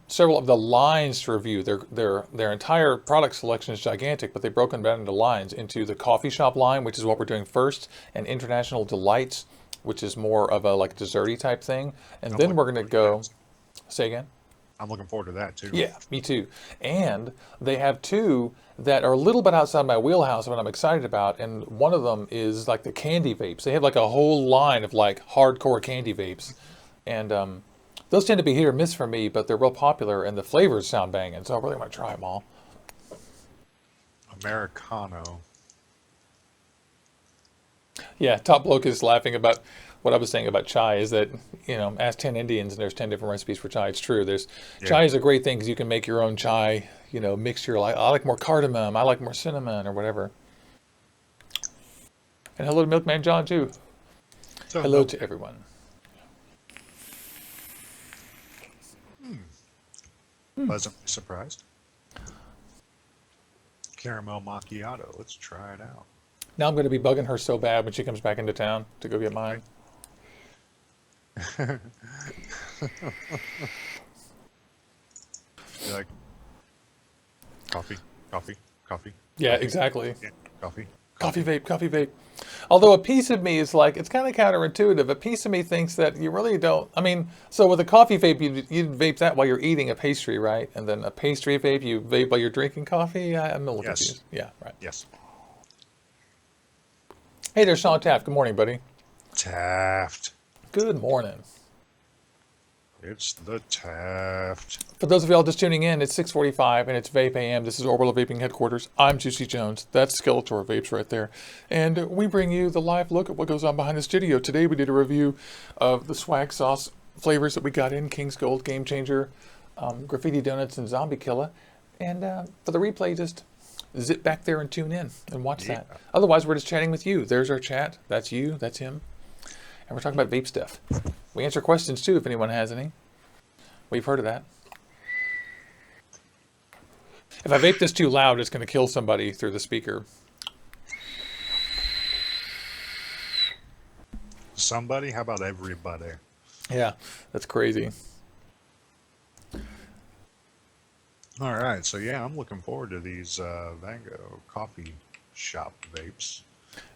several of the lines to review. Their entire product selection is gigantic, but they've broken down into lines into the coffee shop line, which is what we're doing first, and International Delights, which is more of a like desserty type thing, and then we're gonna go. Say again. I'm looking forward to that too. Yeah, me too. And they have two that are a little bit outside my wheelhouse, but I'm excited about. And one of them is like the candy vapes. They have like a whole line of like hardcore candy vapes. And those tend to be hit or miss for me, but they're real popular and the flavors sound banging. So I really want to try them all. Americano. Yeah, Top Bloke is laughing about what I was saying about chai is that, you know, ask 10 Indians and there's 10 different recipes for chai. It's true. Chai is a great thing because you can make your own chai, you know, mixture. Like, I like more cardamom, I like more cinnamon or whatever. And hello to Milkman John too. So hello to everyone. Pleasantly surprised. Caramel macchiato. Let's try it out. Now I'm going to be bugging her so bad when she comes back into town to go get mine. You're like, coffee. Yeah, exactly. Yeah, coffee. Coffee vape. Although a piece of me is like, it's kind of counterintuitive. A piece of me thinks that you really don't. I mean, so with a coffee vape, you vape that while you're eating a pastry, right? And then a pastry vape, you vape while you're drinking coffee? I'm a little confused. Yeah, right. Yes. Hey there, Sean Taft. Good morning, buddy. Taft. Good morning. It's the Taft. For those of y'all just tuning in, it's 6:45 and it's VapeAM. This is Orbital Vaping headquarters. I'm Juicy Jones. That's Skeletor Vapes right there. And we bring you the live look at what goes on behind the studio. Today we did a review of the Swaggsauce flavors that we got in: King's Gold, Game Changer, Graffiti Donuts, and Zombie Killer. And for the replay, just zip back there and tune in and watch that. Otherwise, we're just chatting with you. There's our chat. That's you. That's him. And we're talking about vape stuff. We answer questions too if anyone has any. We've heard of that. If I vape this too loud, it's going to kill somebody through the speaker. Somebody? How about everybody? Yeah, that's crazy. All right, so yeah, I'm looking forward to these Vango coffee shop vapes.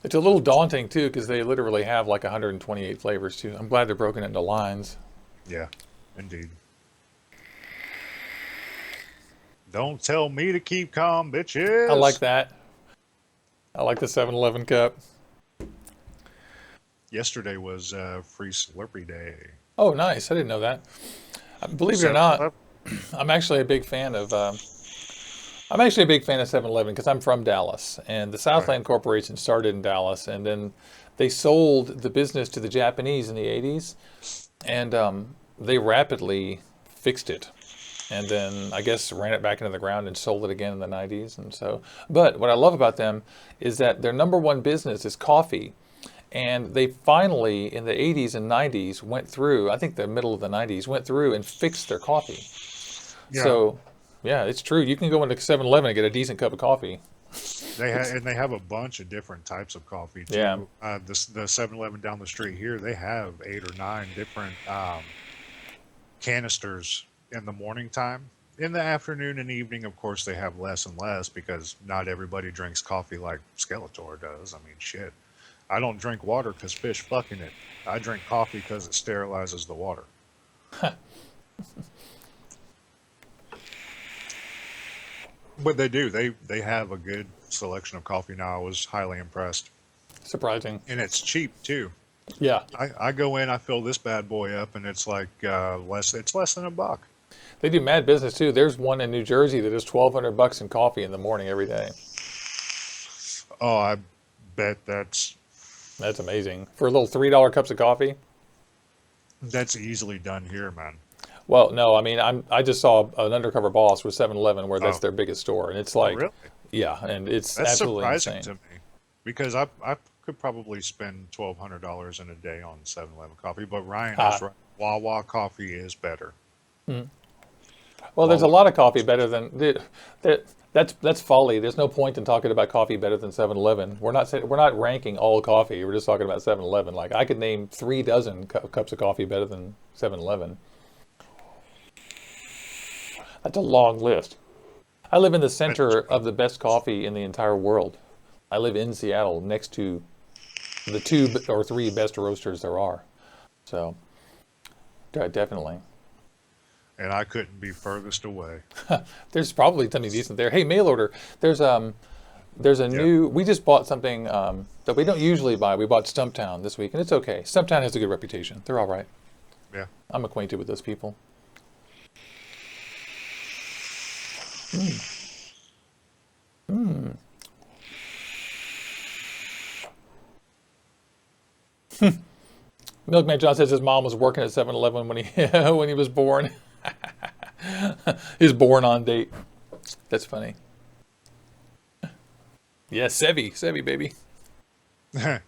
It's a little daunting too because they literally have like 128 flavors too. I'm glad they're broken into lines. Yeah, indeed. Don't tell me to keep calm, bitches. I like that. I like the 7-Eleven cup. Yesterday was Free Slurpee Day. Oh, nice. I didn't know that. Believe it or not, I'm actually a big fan of 7-Eleven because I'm from Dallas, and the Southland Corporation started in Dallas, and then they sold the business to the Japanese in the 80s, and they rapidly fixed it, and then I guess ran it back into the ground and sold it again in the 90s. And so, but what I love about them is that their number one business is coffee. And they finally, in the 80s and 90s, went through, I think the middle of the 90s, went through and fixed their coffee. Yeah. So, yeah, it's true. You can go into 7-Eleven and get a decent cup of coffee. They have a bunch of different types of coffee, too. Yeah. The 7-Eleven down the street here, they have 8 or 9 different canisters in the morning time. In the afternoon and evening, of course, they have less and less because not everybody drinks coffee like Skeletor does. I mean, shit. I don't drink water because fish fuck in it. I drink coffee because it sterilizes the water. But they do. They have a good selection of coffee now. I was highly impressed. Surprising. And it's cheap too. Yeah. I go in, I fill this bad boy up, and it's like less than $1. They do mad business too. There's one in New Jersey that is $1,200 in coffee in the morning every day. Oh, I bet that's amazing. For a little $3 cups of coffee? That's easily done here, man. Well, no, I mean, I just saw an undercover boss with 7-Eleven where that's their biggest store. And it's like, really? Yeah, and that's surprising insane. to me. Because I could probably spend $1,200 in a day on 7-Eleven coffee, but Ryan is Ah. right. Wawa coffee is better. Well, there's a Wawa. lot of coffee better than that's folly. There's no point in talking about coffee better than 7-Eleven. We're not ranking all coffee. We're just talking about 7-Eleven. Like I could name 3 dozen cups of coffee better than 7-Eleven. That's a long list. I live in the center of the best coffee in the entire world. I live in Seattle, next to the 2 or 3 best roasters there are. So, definitely. And I couldn't be furthest away. There's probably something decent there. Hey, mail order. There's a Yep. new. We just bought something that we don't usually buy. We bought Stumptown this week, and it's okay. Stumptown has a good reputation. They're all right. Yeah. I'm acquainted with those people. Milkman John says his mom was working at 7-Eleven when he when he was born. His born on date. That's funny. Yeah, Sevi baby.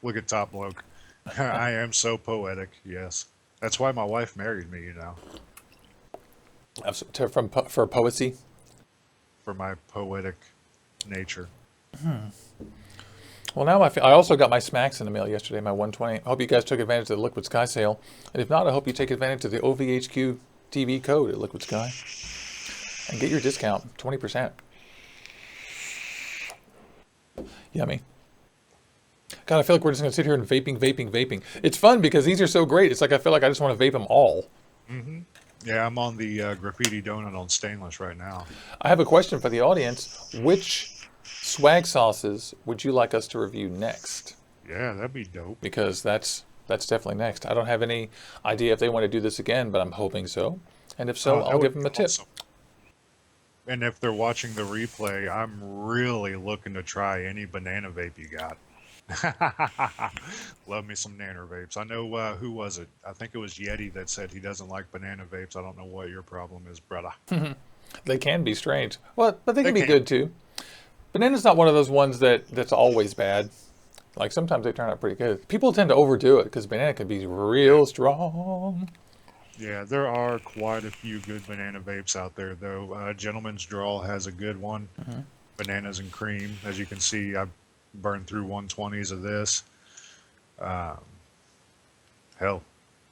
Look at Top Bloke. I am so poetic. Yes. That's why my wife married me, For poesy. for my poetic nature. Well, now I also got my smacks in the mail yesterday, my 120. I hope you guys took advantage of the Liquid Sky sale. And if not, I hope you take advantage of the OVHQ TV code at Liquid Sky. And get your discount, 20%. Yummy. God, I feel like we're just going to sit here and vaping. It's fun because these are so great. It's like I feel like I just want to vape them all. Yeah, I'm on the graffiti donut on stainless right now. I have a question for the audience. Which swag sauces would you like us to review next? Yeah, that'd be dope. Because that's definitely next. I don't have any idea if they want to do this again, but I'm hoping so. And if so, That I'll would give them be a tip. awesome. And if they're watching the replay, I'm really looking to try any banana vape you got. Love me some nanner vapes. I know, who was it? I think it was Yeti that said he doesn't like banana vapes. I don't know what your problem is, brother. They can be strange. Well, but they They can be can. good too. Banana's not one of those ones that's always bad. Like sometimes they turn out pretty good. People tend to overdo it because banana can be real strong. Yeah, there are quite a few good banana vapes out there, though. Gentleman's Draw has a good one. Bananas and cream. As you can see, I've burned through 120s of this. Hell,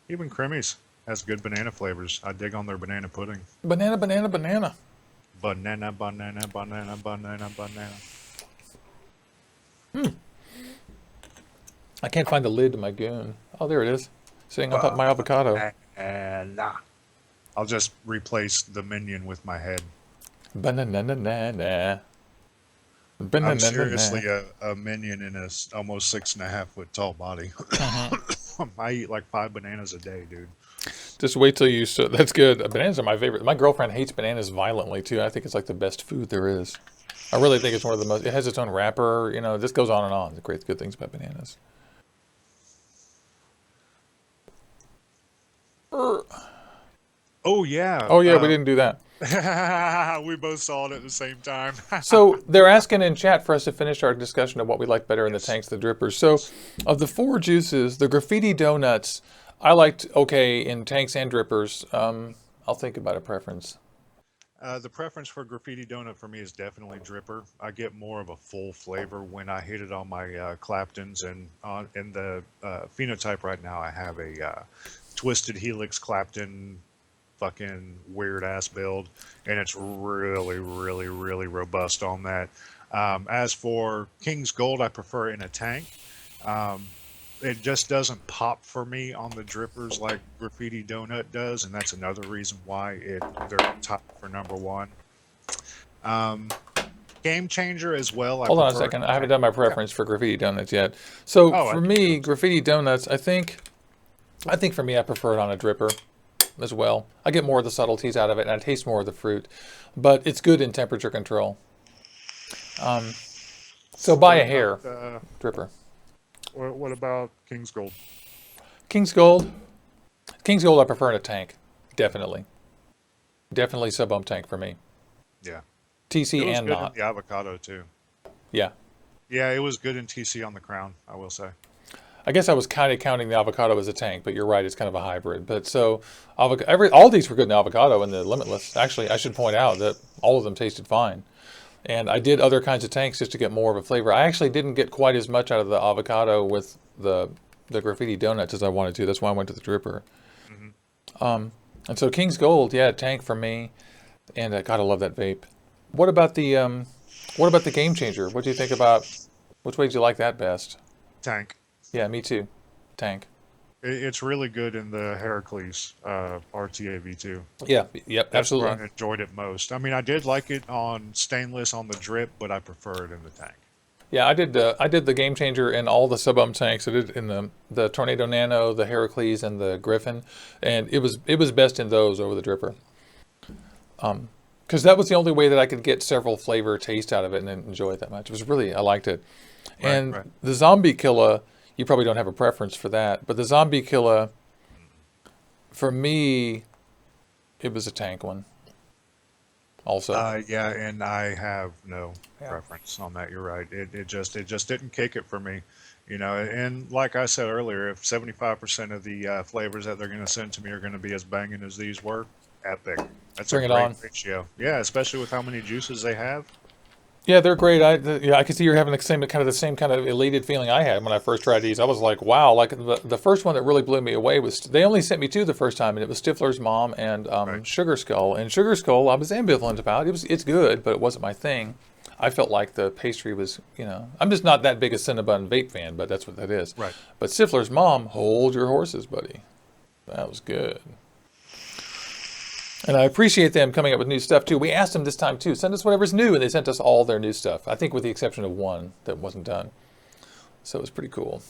even Cremies has good banana flavors. I dig on their banana pudding. Banana. Banana, banana, banana, banana, banana. I can't find the lid to my goon. Oh, there it is. Sitting on top of my avocado. And I'll just replace the minion with my head. Banana. I'm seriously a minion in a almost 6.5 foot tall body. I eat like 5 bananas a day, dude. Just wait till you. That's good. Bananas are my favorite. My girlfriend hates bananas violently too. I think it's like the best food there is. I really think it's one of the most. It has its own wrapper. You know, this goes on and on. The great good things about bananas. Oh yeah. Oh yeah, we didn't do that. We both saw it at the same time. So they're asking in chat for us to finish our discussion of what we like better in the tanks, the drippers. So of the 4 juices, the graffiti donuts, I liked okay in tanks and drippers. I'll think about a preference. The preference for graffiti donut for me is definitely dripper. I get more of a full flavor when I hit it on my Claptons, and in the phenotype right now, I have a twisted helix Clapton, fucking weird ass build, and it's really, really, really robust on that. As for King's Gold, I prefer in a tank. It just doesn't pop for me on the drippers like Graffiti Donut does, and that's another reason why they're top for number 1. Game Changer as well. Hold on a second. I haven't done my preference for graffiti donuts yet. So for me, graffiti donuts, I think for me, I prefer it on a dripper as well. I get more of the subtleties out of it, and I taste more of the fruit. But it's good in temperature control. So buy a hair dripper. What about King's Gold? King's Gold I prefer in a tank. Definitely sub-ohm tank for me. Yeah. TC It was and good not. in the avocado too. Yeah. Yeah, it was good in TC on the crown, I will say. I guess I was kind of counting the avocado as a tank, but you're right, it's kind of a hybrid. But so, all these were good in avocado and the Limitless. Actually, I should point out that all of them tasted fine. And I did other kinds of tanks just to get more of a flavor. I actually didn't get quite as much out of the avocado with the graffiti donuts as I wanted to. That's why I went to the dripper. Hmm. And so King's Gold, yeah, tank for me. And I gotta love that vape. What about the Game Changer? What do you think about? Which way do you like that best? Tank. Yeah, me too. Tank. It's really good in the Heracles RTA V2. Yeah, yep, That's where absolutely. I enjoyed it most. I mean, I did like it on stainless on the drip, but I prefer it in the tank. Yeah, I did the Game Changer in all the sub-ohm tanks. I did it in the Tornado Nano, the Heracles, and the Griffin, and it was best in those over the dripper. Because that was the only way that I could get several flavor taste out of it and enjoy it that much. It was really, I liked it. Right, And right. the Zombie Killer, you probably don't have a preference for that, but the Zombie Killer, for me, it was a tank one. Also, Yeah, and I have no yeah. preference on that. You're right. It just didn't kick it for me, you know. And like I said earlier, if 75% of the flavors that they're going to send to me are going to be as banging as these were, epic. That's a Bring it great on. ratio. Yeah, especially with how many juices they have. Yeah, they're great. Yeah, I can see you're having the same kind of elated feeling I had when I first tried these. I was like, wow! Like the first one that really blew me away was they only sent me two the first time, and it was Stifler's Mom and Right. Sugar Skull. And Sugar Skull, I was ambivalent about. It's good, but it wasn't my thing. I felt like the pastry was, I'm just not that big a Cinnabon vape fan, but that's what that is. Right. But Stifler's Mom, hold your horses, buddy. That was good. And I appreciate them coming up with new stuff too. We asked them this time too, send us whatever's new, and they sent us all their new stuff. I think with the exception of one that wasn't done. So it was pretty cool.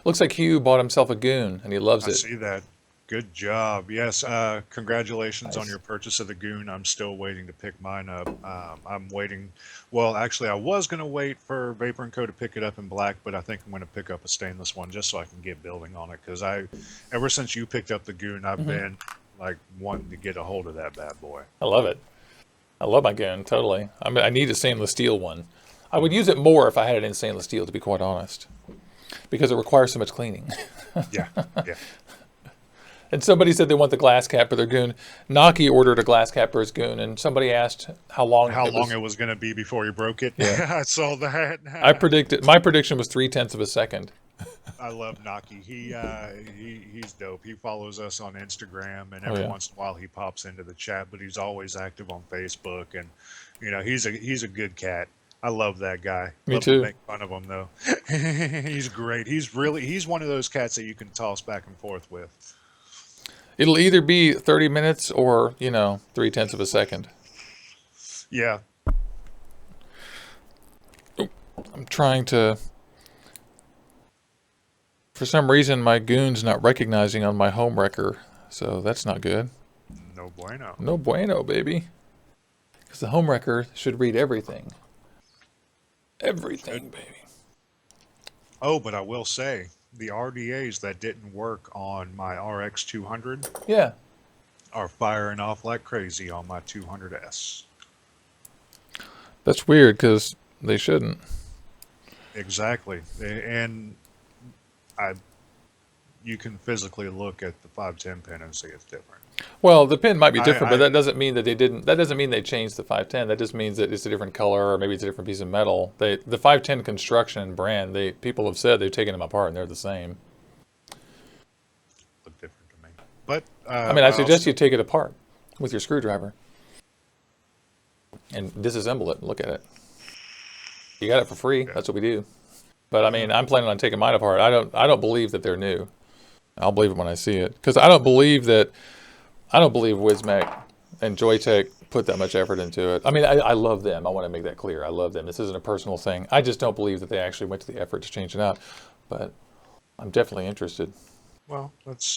Looks like Hugh bought himself a goon, and he loves I it. see that. Good job. Yes, congratulations on Nice. your purchase of the Goon. I'm still waiting to pick mine up. I'm waiting. Well, actually, I was going to wait for Vapor and Co. to pick it up in black, but I think I'm going to pick up a stainless one just so I can get building on it. Because ever since you picked up the Goon, I've been like wanting to get a hold of that bad boy. I love it. I love my goon, totally. I mean, I need a stainless steel one. I would use it more if I had it in stainless steel, to be quite honest, because it requires so much cleaning. Yeah, yeah. And somebody said they want the glass cap for their goon. Naki ordered a glass cap for his goon, and somebody asked how long How it long was. it was going to be before he broke it? Yeah. I saw My that. prediction was 0.3 of a second. I love Naki. He's dope. He follows us on Instagram, and Oh every yeah, once in a while he pops into the chat. But he's always active on Facebook, and he's a good cat. I love that guy. me Love to too. make fun of him though. He's great. He's one of those cats that you can toss back and forth with. It'll either be 30 minutes or 0.3 of a second. Yeah, I'm trying to. For some reason, my goon's not recognizing on my home wrecker, so that's not good. no bueno. No bueno, baby. Because the home wrecker should read everything. Everything, baby. Oh, but I will say the RDAs that didn't work on my RX 200 Yeah. are firing off like crazy on my 200S. That's weird because they shouldn't. Exactly, and I you can physically look at the 510 pin and see it's different. Well, the pin might be I, different, but I that doesn't mean that they didn't. That doesn't mean they changed the 510. That just means that it's a different color, or maybe it's a different piece of metal. The 510 construction and brand, people have said they've taken them apart and they're the same. look different to me. But I mean, I I suggest also you take it apart with your screwdriver and disassemble it and look at it. You got it for free. yeah. That's what we do. But I mean, I'm planning on taking mine apart. I don't believe that they're new. I'll believe it when I see it because I don't believe Wismac and Joytech put that much effort into it. I mean, I love them. I want to make that clear. I love them. This isn't a personal thing. I just don't believe that they actually went to the effort to change it out. But I'm definitely interested. Well, let's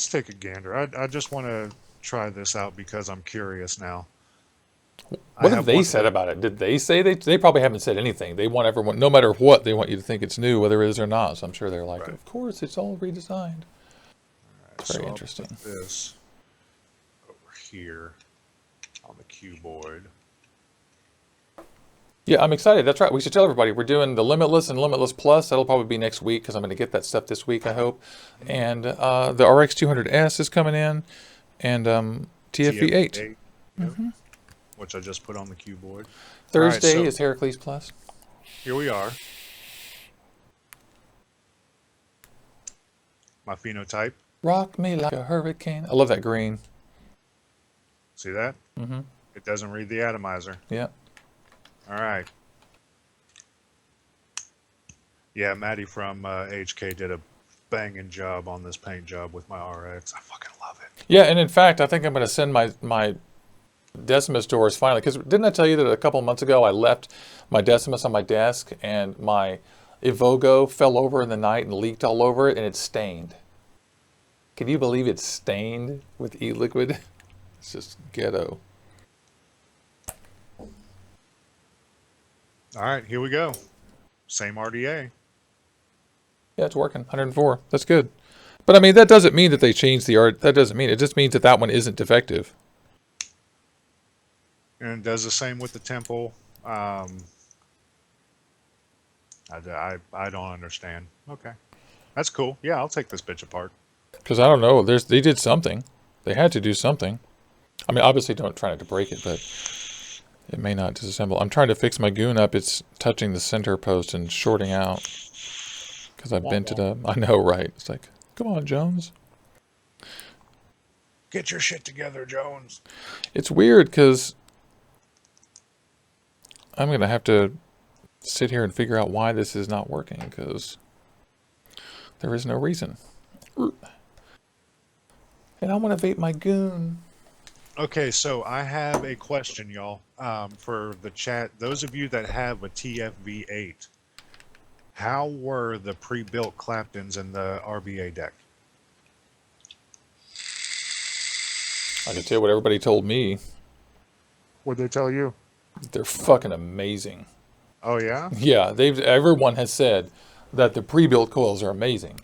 take a gander. I just want to try this out because I'm curious now. I What have have they one. said about it? Did they say they probably haven't said anything? They want everyone, no matter what, they want you to think it's new, whether it is or not. So I'm sure they're like, Right. of course, it's all redesigned. Alright, Very so I'll interesting. put this over here on the cue board. Yeah, I'm excited. That's right. We should tell everybody we're doing the Limitless and Limitless Plus. That'll probably be next week because I'm going to get that stuff this week, I hope. And the RX200S is coming in, and TFV8. TFV8, yep, which I just put on the cue board. All right, Thursday so is Heracles Plus. here we are. My phenotype. Rock me like a hurricane. I love that green. See that? Mm-hmm. It doesn't read the atomizer. Yeah. All right. Yeah, Maddie from HK did a banging job on this paint job with my RX. I fucking love it. Yeah, and in fact, I think I'm going to send my Decimus doors finally. Because didn't I tell you that a couple months ago I left my Decimus on my desk and my Evogo fell over in the night and leaked all over it and it's stained. Can you believe it's stained with e-liquid? It's just ghetto. All right, here we go. Same RDA. Yeah, it's working. 104. That's good. But I mean, that doesn't mean that they changed the art. That doesn't mean it just means that that one isn't defective. And it does the same with the temple. I don't understand. Okay. That's cool. Yeah, I'll take this bitch apart. Because I don't know. They did something. They had to do something. I mean, obviously don't try not to break it, but it may not disassemble. I'm trying to fix my goon up. It's touching the center post and shorting out. Because I bent it up. I know, right? It's like, come on, Jones. Get your shit together, Jones. It's weird because I'm going to have to sit here and figure out why this is not working because there is no reason. And I want to vape my goon. Okay, so I have a question, y'all, for the chat. Those of you that have a TFV8, how were the pre-built Claptons in the RBA deck? I can tell you what everybody told me. What'd they tell you? They're fucking amazing. Oh, yeah? Yeah, everyone has said that the pre-built coils are amazing.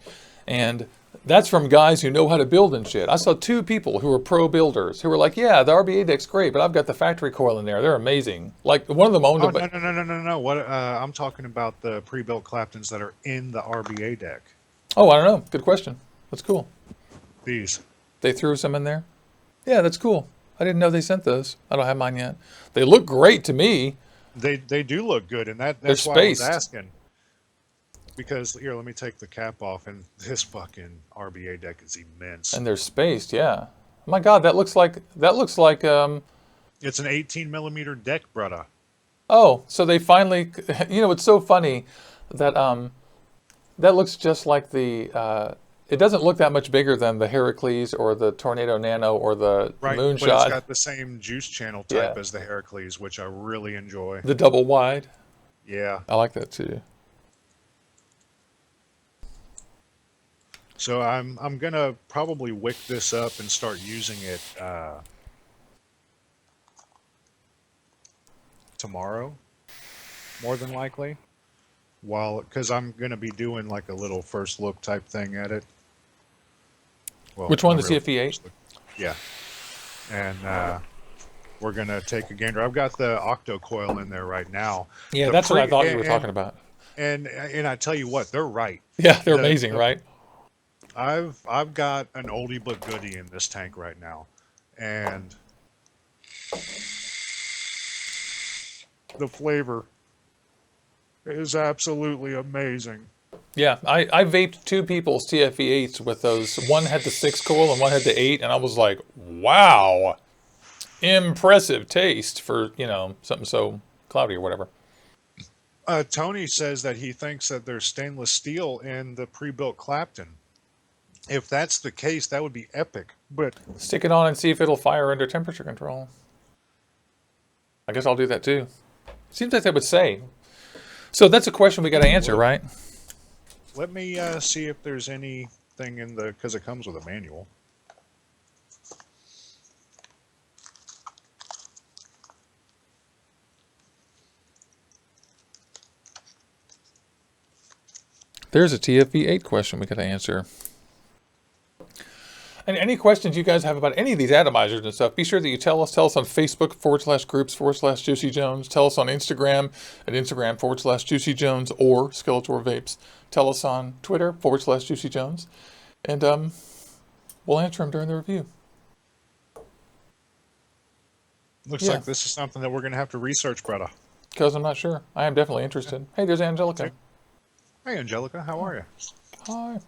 And that's from guys who know how to build and shit. I saw two people who were pro builders who were like, yeah, the RBA deck's great, but I've got the factory coil in there. They're amazing. Like, one of them owned No. What, I'm talking about the pre-built Claptons that are in the RBA deck. Oh, I don't know. Good question. That's cool. These. They threw some in there? Yeah, that's cool. I didn't know they sent those. I don't have mine yet. They look great to me. They do look good, and that's why I was asking. Because here, let me take the cap off, and this fucking RBA deck is immense. And they're spaced, yeah. Oh my God, that looks like It's an 18 millimeter deck, brother. Oh, so they finally, you know, it's so funny that that looks just like the. It doesn't look that much bigger than the Heracles or the Tornado Nano or the Moonshot. But it's got the same juice channel type as the Heracles, which I really enjoy. The double wide. Yeah, I like that too. So I'm gonna probably wick this up and start using it tomorrow, more than likely. Because I'm gonna be doing like a little first look type thing at it. Well, which one? The CFE8? Yeah, and we're gonna take a gander. I've got the Octo coil in there right now. Yeah, that's what I thought you were talking about. And I tell you what, they're right. Yeah, they're amazing, right? I've got an oldie but goodie in this tank right now, and the flavor is absolutely amazing. Yeah, I vaped two people's TFE8s with those. One had the 6 coil and one had the 8, and I was like, wow, impressive taste for, you know, something so cloudy or whatever. Tony says that he thinks that there's stainless steel in the pre-built Clapton. If that's the case, that would be epic. But stick it on and see if it'll fire under temperature control. I guess I'll do that too. Seems like they would say. So that's a question we got to answer, right? Let me see if there's anything in the, because it comes with a manual. There's a TFV8 question we got to answer. And any questions you guys have about any of these atomizers and stuff, be sure that you tell us. Tell us on Facebook /groups/Juicy Jones. Tell us on Instagram at Instagram /Juicy Jones or Skeletor Vapes. Tell us on Twitter /Juicy Jones. And we'll answer them during the review. Looks like this is something that we're going to have to research, brother. Because I'm not sure. I am definitely interested. Hey, there's Angelica. Hey, Angelica. How are you? Hi.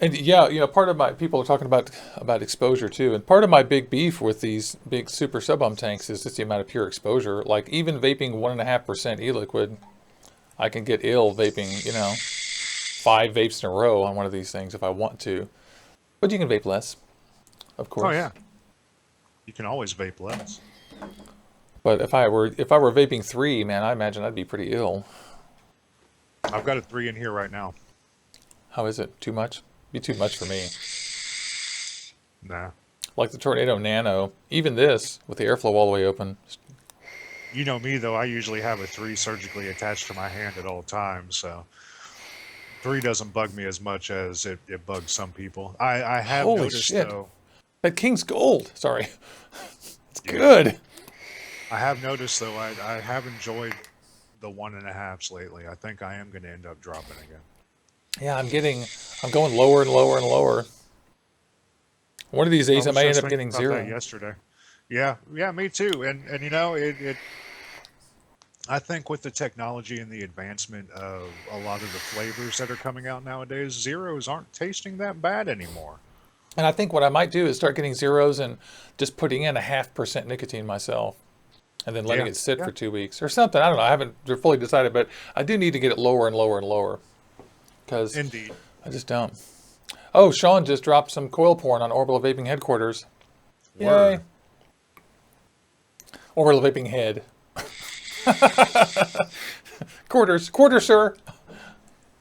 And yeah, you know, part of my, people are talking about exposure too. And part of my big beef with these big super sub-ohm tanks is just the amount of pure exposure. Like even vaping 1.5% e-liquid, I can get ill vaping, you know, 5 vapes in a row on one of these things if I want to. But you can vape less, of course. Oh yeah. You can always vape less. But if I were vaping 3, man, I imagine I'd be pretty ill. I've got a 3 in here right now. How is it? Too much? Be too much for me. Nah. Like the Tornado Nano, even this with the airflow all the way open. You know me though, I usually have a 3 surgically attached to my hand at all times, so 3 doesn't bug me as much as it bugs some people. I have Holy noticed shit. though. That King's Gold, sorry. It's good. I have noticed though, I have enjoyed the 1.5s lately. I think I am going to end up dropping again. Yeah, I'm going lower and lower and lower. One of these days I may end up getting 0. Yesterday. Yeah, me too. And you know, I think with the technology and the advancement of a lot of the flavors that are coming out nowadays, 0s aren't tasting that bad anymore. And I think what I might do is start getting 0s and just putting in 0.5% nicotine myself. And then letting it sit for 2 weeks or something. I don't know. I haven't fully decided, but I do need to get it lower and lower and lower. Because indeed, I just don't. Oh, Sean just dropped some coil porn on Orbital Vaping headquarters. Word. Yay. Orbital Vaping head. Quarters, sir.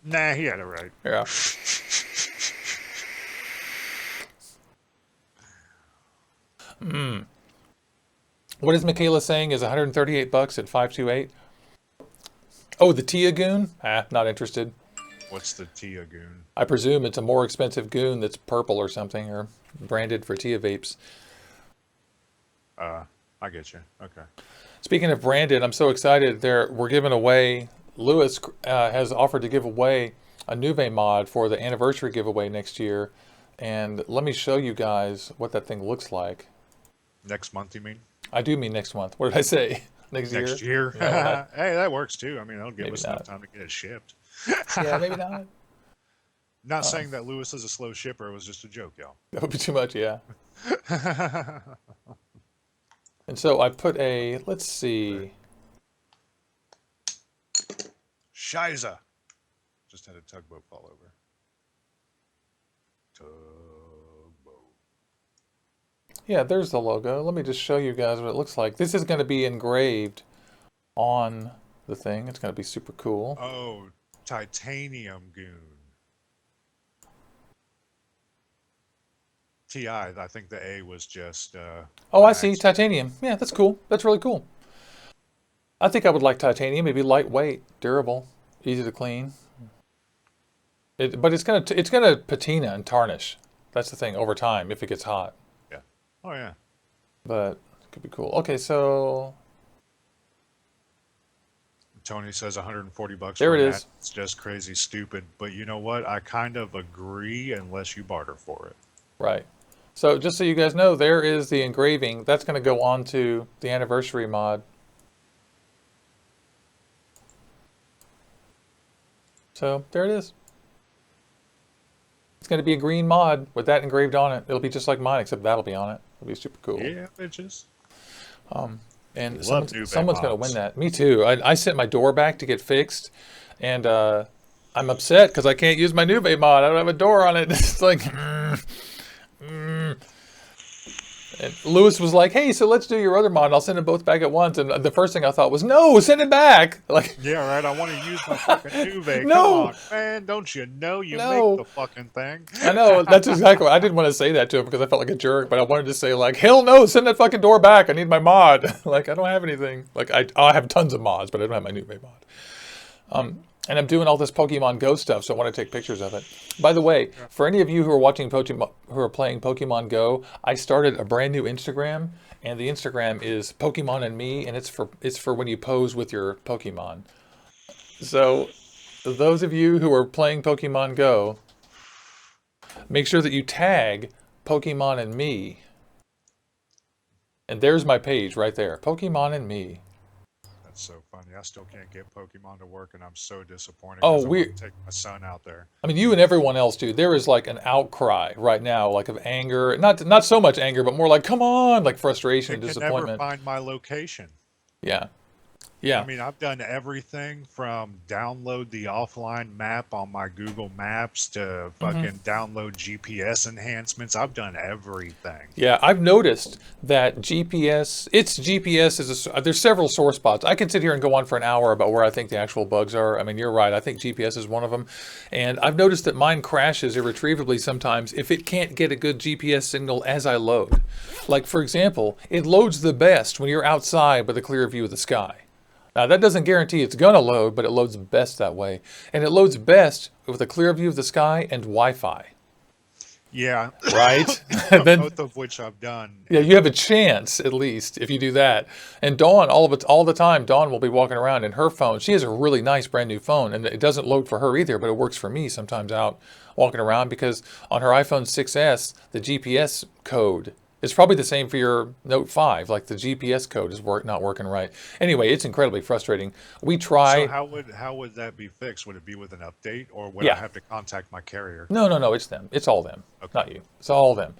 Nah, he had it right. Yeah. What is Michaela saying is $138 at 528? Oh, the Tia Goon? Not interested. What's the Tia Goon? I presume it's a more expensive goon that's purple or something, or branded for Tia vapes. I get you. Okay. Speaking of branded, I'm so excited. We're giving away, Lewis has offered to give away a Nuve mod for the anniversary giveaway next year. And let me show you guys what that thing looks like. Next month, you mean? I do mean next month. What did I say? Next year? Yeah, hey, that works too. I mean, that'll give us not. enough time to get it shipped. Yeah, maybe not. Not saying that Lewis is a slow shipper. It was just a joke, y'all. That would be too much, yeah. And so I put a, let's see. Shiza. Just had a tugboat fall over. Tugboat. Yeah, there's the logo. Let me just show you guys what it looks like. This is going to be engraved on the thing. It's going to be super cool. Oh, titanium goon. TI, I think the A was just... oh, I see. Titanium. Yeah, that's cool. That's really cool. I think I would like titanium. It'd be lightweight, durable, easy to clean. But it's gonna patina and tarnish. That's the thing over time if it gets hot. Yeah. Oh yeah. But it could be cool. Okay, so Tony says $140. There it is. That. It's just crazy stupid. But you know what? I kind of agree unless you barter for it. Right. So just so you guys know, there is the engraving. That's going to go on to the anniversary mod. So there it is. It's going to be a green mod with that engraved on it. It'll be just like mine, except that'll be on it. It'll be super cool. Yeah, bitches. And someone's going to win that. Me too. I sent my door back to get fixed, and I'm upset because I can't use my new vape mod. I don't have a door on it. It's like... And Lewis was like, "Hey, so let's do your other mod. And I'll send them both back at once." And the first thing I thought was, "No, send it back!" Like, yeah, right. I want to use my fucking Nuve. No, come on, man. Don't you know you make the fucking thing? I know. That's exactly. I didn't want to say that to him because I felt like a jerk. But I wanted to say like, "Hell no! Send that fucking door back. I need my mod." Like, I don't have anything. Like, I have tons of mods, but I don't have my new vape mod. And I'm doing all this Pokemon Go stuff, so I want to take pictures of it. By the way, for any of you who are watching Pokemon, who are playing Pokemon Go, I started a brand new Instagram, and the Instagram is Pokemon and Me, and it's for when you pose with your Pokemon. So, those of you who are playing Pokemon Go, make sure that you tag Pokemon and Me. And there's my page right there, Pokemon and Me. That's so funny. I still can't get Pokemon to work, and I'm so disappointed Oh, because I want to take my son out there. I mean, you and everyone else do. There is like an outcry right now, like of anger. Not so much anger, but more like, come on, like frustration, It can never disappointment. find my location. Yeah. I Yeah. mean, I've done everything from download the offline map on my Google Maps to fucking download GPS enhancements. I've done everything. Yeah, I've noticed that GPS is there's several sore spots. I can sit here and go on for an hour about where I think the actual bugs are. I mean, you're right. I think GPS is one of them. And I've noticed that mine crashes irretrievably sometimes if it can't get a good GPS signal as I load. Like, for example, it loads the best when you're outside with a clear view of the sky. Now, that doesn't guarantee it's going to load, but it loads best that way. And it loads best with a clear view of the sky and Wi-Fi. Yeah. Right? Then, Both of which I've done. yeah, you have a chance, at least, if you do that. And Dawn, all the time, Dawn will be walking around in her phone. She has a really nice brand new phone, and it doesn't load for her either, but it works for me sometimes out walking around because on her iPhone 6S, the GPS code is probably the same for your Note 5. Like the GPS code is not working right. Anyway, it's incredibly frustrating. We try. So how would that be fixed? Would it be with an update, or would I Yeah. have to contact my carrier? No. It's them. It's all them. Okay. Not you. It's all them.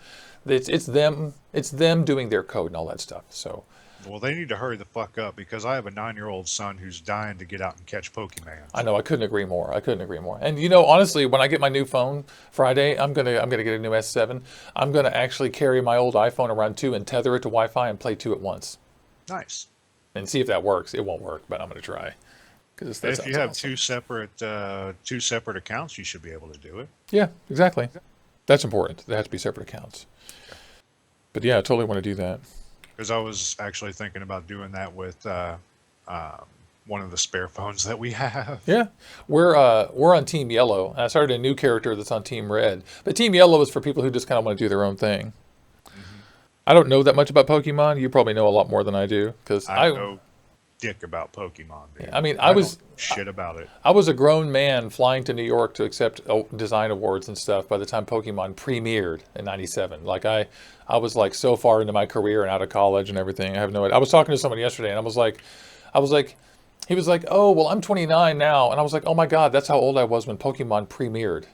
It's them. It's them doing their code and all that stuff. So. Well, they need to hurry the fuck up because I have a 9-year-old son who's dying to get out and catch Pokemon. I know. I couldn't agree more. And honestly, when I get my new phone Friday, I'm gonna get a new S7. I'm gonna actually carry my old iPhone around too and tether it to Wi-Fi and play two at once Nice. and see if that works. It won't work, but I'm gonna try. Because If you have two separate accounts, you should be able to do it. Yeah, exactly. That's important. They have to be separate accounts. But yeah, I totally want to do that. Because I was actually thinking about doing that with one of the spare phones that we have. Yeah, we're on Team Yellow. And I started a new character that's on Team Red. But Team Yellow is for people who just kind of want to do their own thing. I don't know that much about Pokemon. You probably know a lot more than I do. Because I know dick about Pokemon, dude. I mean, I don't know shit about it. I was a grown man flying to New York to accept design awards and stuff by the time Pokemon premiered in '97. Like I was like so far into my career and out of college and everything. I have no idea. I was talking to someone yesterday and I was like, he was like, oh, well, I'm 29 now. And I was like, oh my God, that's how old I was when Pokemon premiered.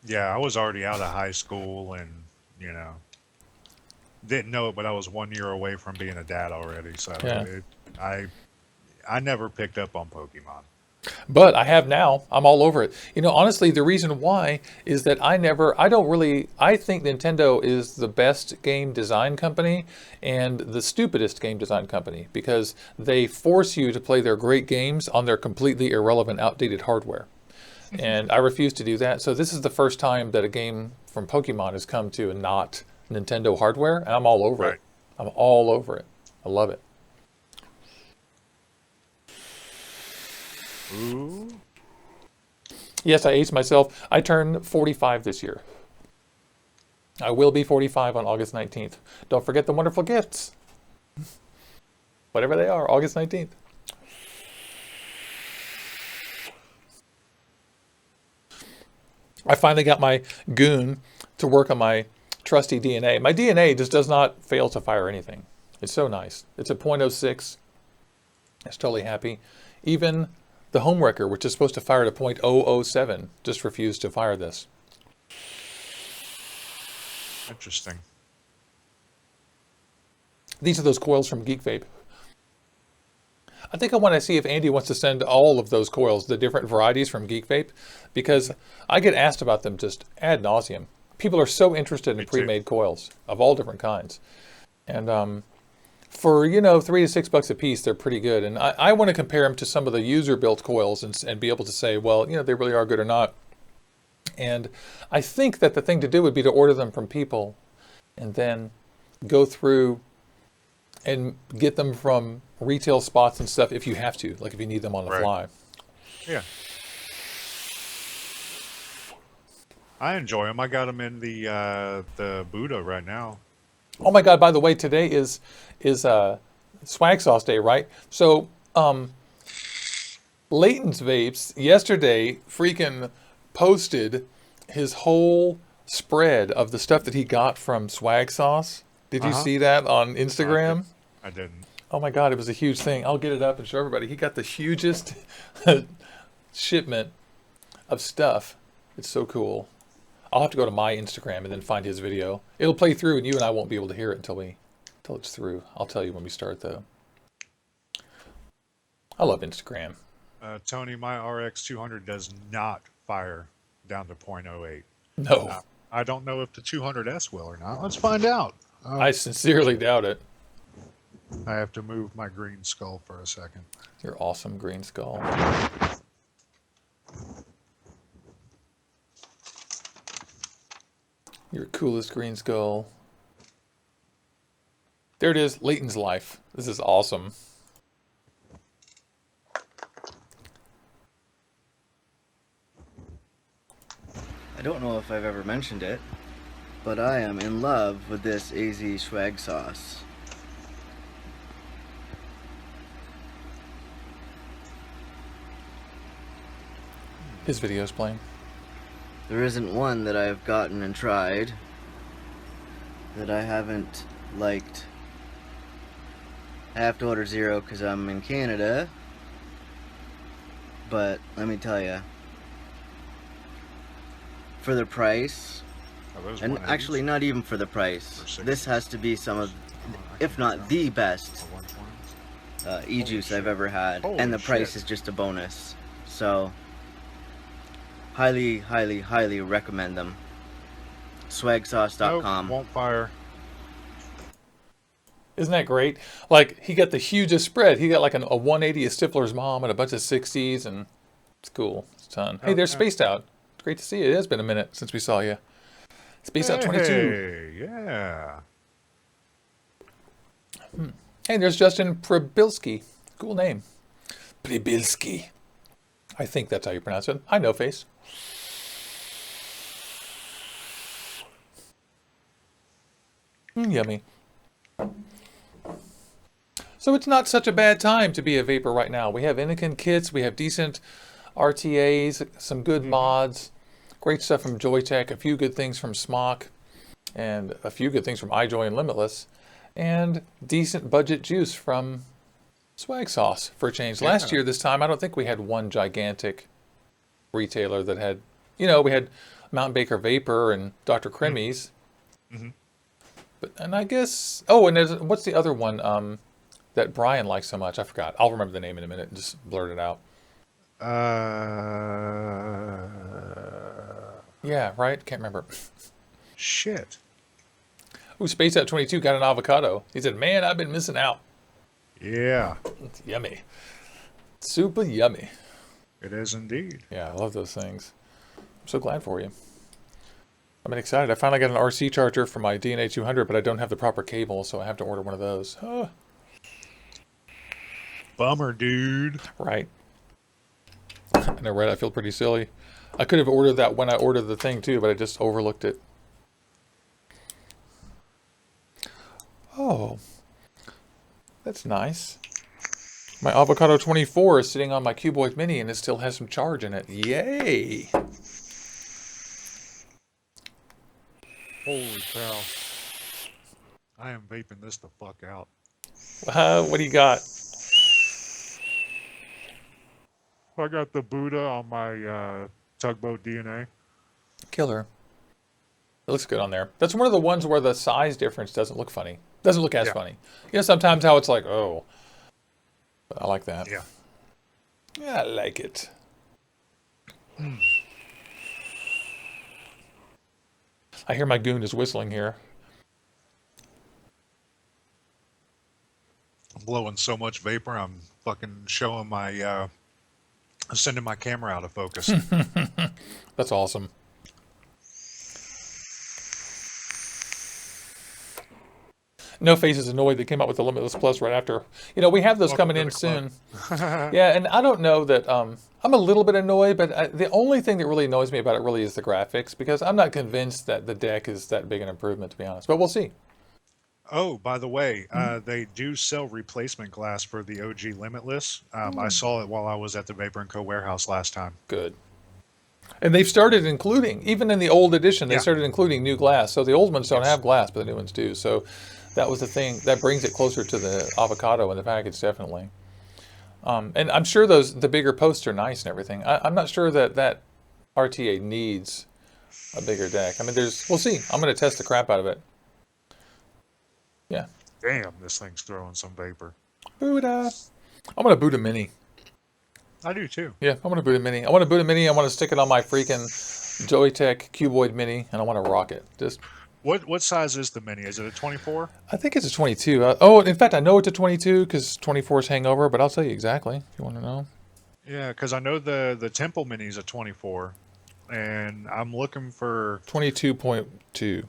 Yeah, I was already out of high school and, didn't know it, but I was 1 year away from being a dad already. So Yeah. I never picked up on Pokemon. But I have now. I'm all over it. Honestly, the reason why is that I think Nintendo is the best game design company and the stupidest game design company because they force you to play their great games on their completely irrelevant, outdated hardware. And I refuse to do that. So this is the first time that a game from Pokemon has come to a not Nintendo hardware, and I'm all over it. I'm all over it. I love it. Ooh. Yes, I aged myself. I turned 45 this year. I will be 45 on August 19th. Don't forget the wonderful gifts. Whatever they are, August 19th. I finally got my goon to work on my trusty DNA. My DNA just does not fail to fire anything. It's so nice. It's a .06. It's totally happy. Even the homewrecker, which is supposed to fire at a .007, just refused to fire this. Interesting. These are those coils from Geek Vape. I think I want to see if Andy wants to send all of those coils, the different varieties from Geek Vape, because I get asked about them just ad nauseum. People are so interested in pre-made coils of all different kinds. And for, $3 to $6 a piece, they're pretty good. And I want to compare them to some of the user-built coils and be able to say, well, they really are good or not. And I think that the thing to do would be to order them from people and then go through and get them from retail spots and stuff if you have to, like if you need them on the fly. Yeah. I enjoy them. I got them in the Buddha right now. Oh my God! By the way, today is Swaggsauce Day, right? So Leighton's Vapes yesterday freaking posted his whole spread of the stuff that he got from Swaggsauce. Did you Uh-huh. see that on I did. Instagram? I didn't. Oh my God, it was a huge thing. I'll get it up and show everybody. He got the hugest shipment of stuff. It's so cool. I'll have to go to my Instagram and then find his video. It'll play through and you and I won't be able to hear it until it's through. I'll tell you when we start though. I love Instagram. Tony, my RX 200 does not fire down to .08. No, I don't know if the 200S will or not. Let's find out. I sincerely doubt it. I have to move my green skull for a second. Your awesome green skull. Your coolest green skull. There it is, Leighton's Life. This is awesome. I don't know if I've ever mentioned it, but I am in love with this AZ Swaggsauce. His video's playing. There isn't one that I've gotten and tried that I haven't liked. I have to order 0 because I'm in Canada, but let me tell you, for the price, and actually not even for the price, this has to be some of, if not the best e-juice I've ever had, and the price is just a bonus. So highly, highly, highly recommend them. Swaggsauce.com. Nope, won't fire. Isn't that great? Like, he got the hugest spread. He got like a 180 of Stifler's Mom and a bunch of 60s, and it's cool. It's a ton. Hey, there's Spaced Out. It's great to see you. It has been a minute since we saw you. Spaced Out 22. Hey, yeah. Hey, there's Justin Prebilski. Cool name. Prebilski. I think that's how you pronounce it. Hi, No Face. Yummy. So it's not such a bad time to be a vapor right now. We have Anakin kits, we have decent RTAs, some good mods, great stuff from Joytech, a few good things from Smock, and a few good things from iJoy and Limitless, and decent budget juice from Swaggsauce for a change. Last year, this time, I don't think we had one gigantic retailer that had, you know, we had Mountain Baker Vapor and Dr. Cremies. Mm-hmm. But, and I guess, oh, and there's, what's the other one that Brian likes so much? I forgot. I'll remember the name in a minute and just blurt it out. Yeah, right? Can't remember. Shit. Ooh, Space Out 22 got an avocado. He said, man, I've been missing out. Yeah. It's yummy. Super yummy. It is indeed. Yeah, I love those things. I'm so glad for you. I'm excited. I finally got an RC charger for my DNA 200, but I don't have the proper cable, so I have to order one of those. Oh. Bummer, dude. Right. I know, right? I feel pretty silly. I could have ordered that when I ordered the thing too, but I just overlooked it. Oh. That's nice. My Avocado 24 is sitting on my Cuboid Mini and it still has some charge in it. Yay! Holy cow. I am vaping this the fuck out. What do you got? I got the Buddha on my tugboat DNA. Killer. It looks good on there. That's one of the ones where the size difference doesn't look funny. Doesn't look as funny. You know, sometimes how it's like, oh. But I like that. Yeah. Yeah, I like it. I hear my goon is whistling here. I'm blowing so much vapor, I'm fucking showing my, sending my camera out of focus. That's awesome. No Face is annoyed they came out with the Limitless Plus right after. You know, we have those coming in soon. Yeah, and I don't know that... I'm a little bit annoyed, but the only thing that really annoys me about it really is the graphics, because I'm not convinced that the deck is that big an improvement, to be honest. But we'll see. Oh, by the way, they do sell replacement glass for the OG Limitless. I saw it while I was at the Vapor & Co. warehouse last time. Good. And they've started including, even in the old edition, they started including new glass. So the old ones don't have glass, but the new ones do. So that was the thing. That brings it closer to the avocado in the package, definitely. And I'm sure the bigger posts are nice and everything. I'm not sure that RTA needs a bigger deck. I mean, we'll see. I'm going to test the crap out of it. Yeah. Damn, this thing's throwing some vapor. Buddha. I'm going to boot a mini. I do too. Yeah, I'm going to boot a mini. I want to boot a mini. I want to stick it on my freaking Joytech Cuboid mini, and I want to rock it. Just. What size is the mini? Is it a 24? I think it's a 22. In fact, I know it's a 22 because 24s hang over, but I'll tell you exactly if you want to know. Yeah, because I know the Temple mini is a 24, and I'm looking for 22.2.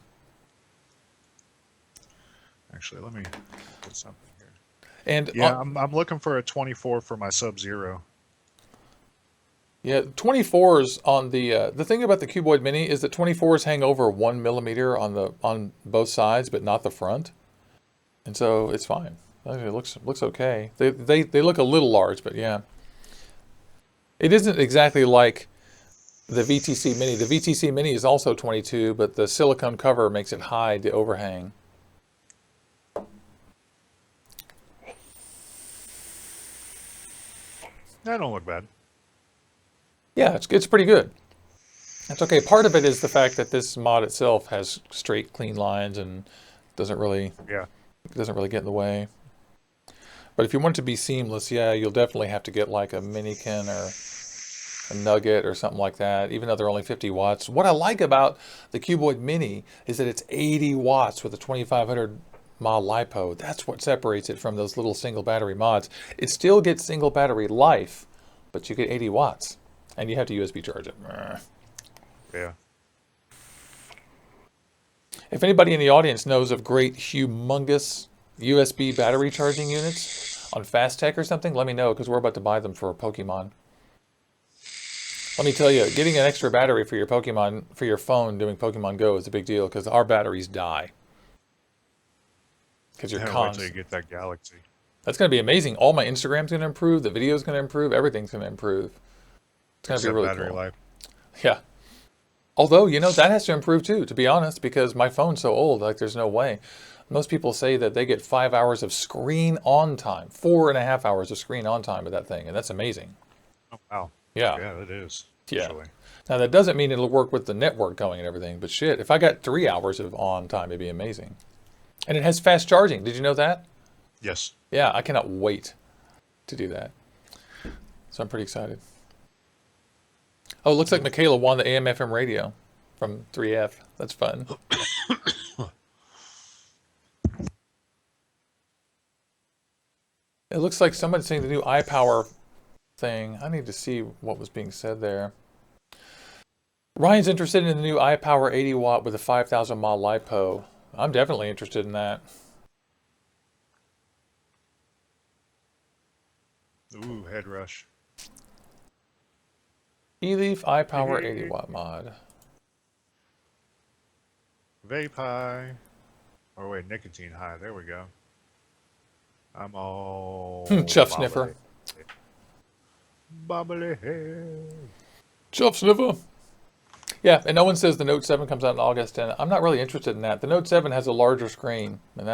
Actually, let me put something here. And yeah, I'm looking for a 24 for my Sub-Zero. Yeah, 24s on the thing about the Cuboid Mini is that 24s hang over 1 millimeter on both sides, but not the front, and so it's fine. It looks okay. They look a little large, but yeah, it isn't exactly like the VTC Mini. The VTC Mini is also 22, but the silicone cover makes it hide the overhang. That don't look bad. Yeah, it's pretty good. It's okay. Part of it is the fact that this mod itself has straight, clean lines and doesn't really get in the way. But if you want it to be seamless, yeah, you'll definitely have to get like a Minikin or a Nugget or something like that, even though they're only 50 watts. What I like about the Cuboid Mini is that it's 80 watts with a 2500 mAh LiPo. That's what separates it from those little single battery mods. It still gets single battery life, but you get 80 watts. And you have to USB charge it. Yeah. If anybody in the audience knows of great, humongous USB battery charging units on Fast Tech or something, let me know, because we're about to buy them for Pokemon. Let me tell you, getting an extra battery for your Pokemon, for your phone doing Pokemon Go is a big deal, because our batteries die. Because you're constantly you get that Galaxy. That's going to be amazing. All my Instagram's going to improve, the video's going to improve, everything's going to improve. It's going to be really battery cool. Life. Yeah. Although, you know, that has to improve too, to be honest, because my phone's so old, like there's no way. Most people say that they get 5 hours of screen on time, 4.5 hours of screen on time with that thing, and that's amazing. Oh, wow. Yeah. Yeah, it is. Yeah. Actually. Now, that doesn't mean it'll work with the network going and everything, but shit, if I got 3 hours of on time, it'd be amazing. And it has fast charging. Did you know that? Yes. Yeah, I cannot wait to do that. So I'm pretty excited. Oh, it looks like Michaela won the AM/FM radio from 3F. That's fun. It looks like somebody's saying the new iPower thing. I need to see what was being said there. Ryan's interested in the new iPower 80 watt with a 5,000 mAh LiPo. I'm definitely interested in that. Ooh, head rush. eLeaf iPower 80 watt mod. Vape high. Or wait, nicotine high. There we go. I'm all... Chuff sniffer. Bobbly head. Chuff sniffer. Yeah, and no one says the Note 7 comes out in August, and I'm not really interested in that. The Note 7 has a larger screen, and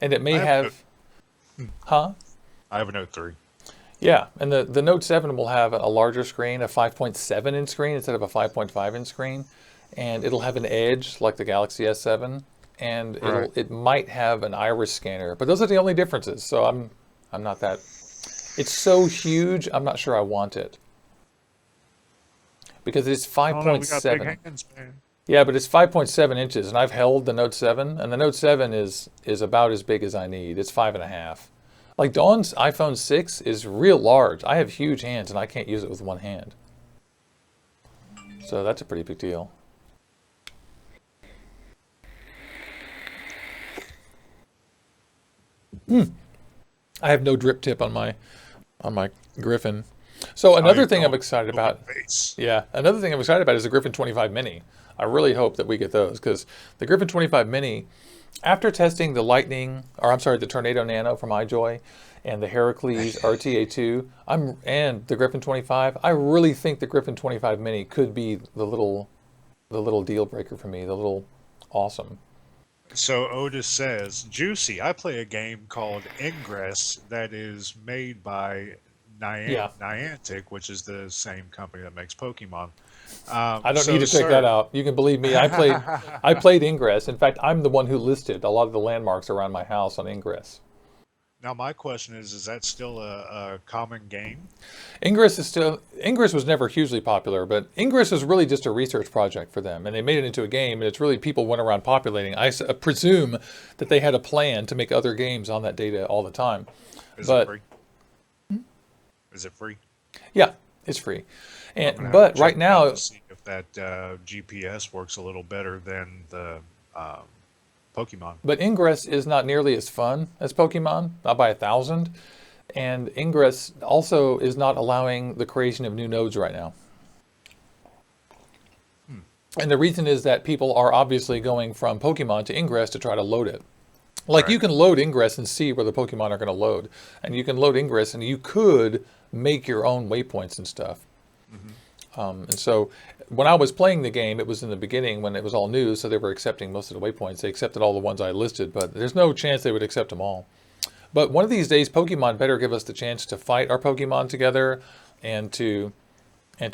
it may have... Huh? I have a Note 3. Yeah, and the Note 7 will have a larger screen, a 5.7 inch screen instead of a 5.5 inch screen, and it'll have an edge like the Galaxy S7, and it might have an iris scanner, but those are the only differences. So I'm not that. It's so huge, I'm not sure I want it because it's 5.7. Yeah, but it's 5.7 inches, and I've held the Note 7, and the Note 7 is about as big as I need. It's 5.5. Like Dawn's iPhone 6 is real large. I have huge hands and I can't use it with one hand. So that's a pretty big deal. I have no drip tip on my Griffin. So another thing I'm excited about, another thing I'm excited about is the Griffin 25 Mini. I really hope that we get those, because the Griffin 25 Mini, after testing the the Tornado Nano from iJoy and the Heracles RTA2, and the Griffin 25, I really think the Griffin 25 Mini could be the little deal breaker for me, the little awesome. So Otis says, Juicy, I play a game called Ingress that is made by Niantic, which is the same company that makes Pokemon. I don't need to check that out. You can believe me. I played Ingress. In fact, I'm the one who listed a lot of the landmarks around my house on Ingress. Now my question is that still a common game? Ingress was never hugely popular, but Ingress was really just a research project for them, and they made it into a game, and it's really people went around populating. I presume that they had a plan to make other games on that data all the time. Is it free? Is it free? Yeah, it's free. But right now, to see if that GPS works a little better than the Pokemon. But Ingress is not nearly as fun as Pokemon, not by 1,000. And Ingress also is not allowing the creation of new nodes right now. And the reason is that people are obviously going from Pokemon to Ingress to try to load it. Like, you can load Ingress and see where the Pokemon are going to load. And you can load Ingress and you could make your own waypoints and stuff. And so when I was playing the game, it was in the beginning when it was all new, so they were accepting most of the waypoints. They accepted all the ones I listed, but there's no chance they would accept them all. But one of these days, Pokemon better give us the chance to fight our Pokemon together and to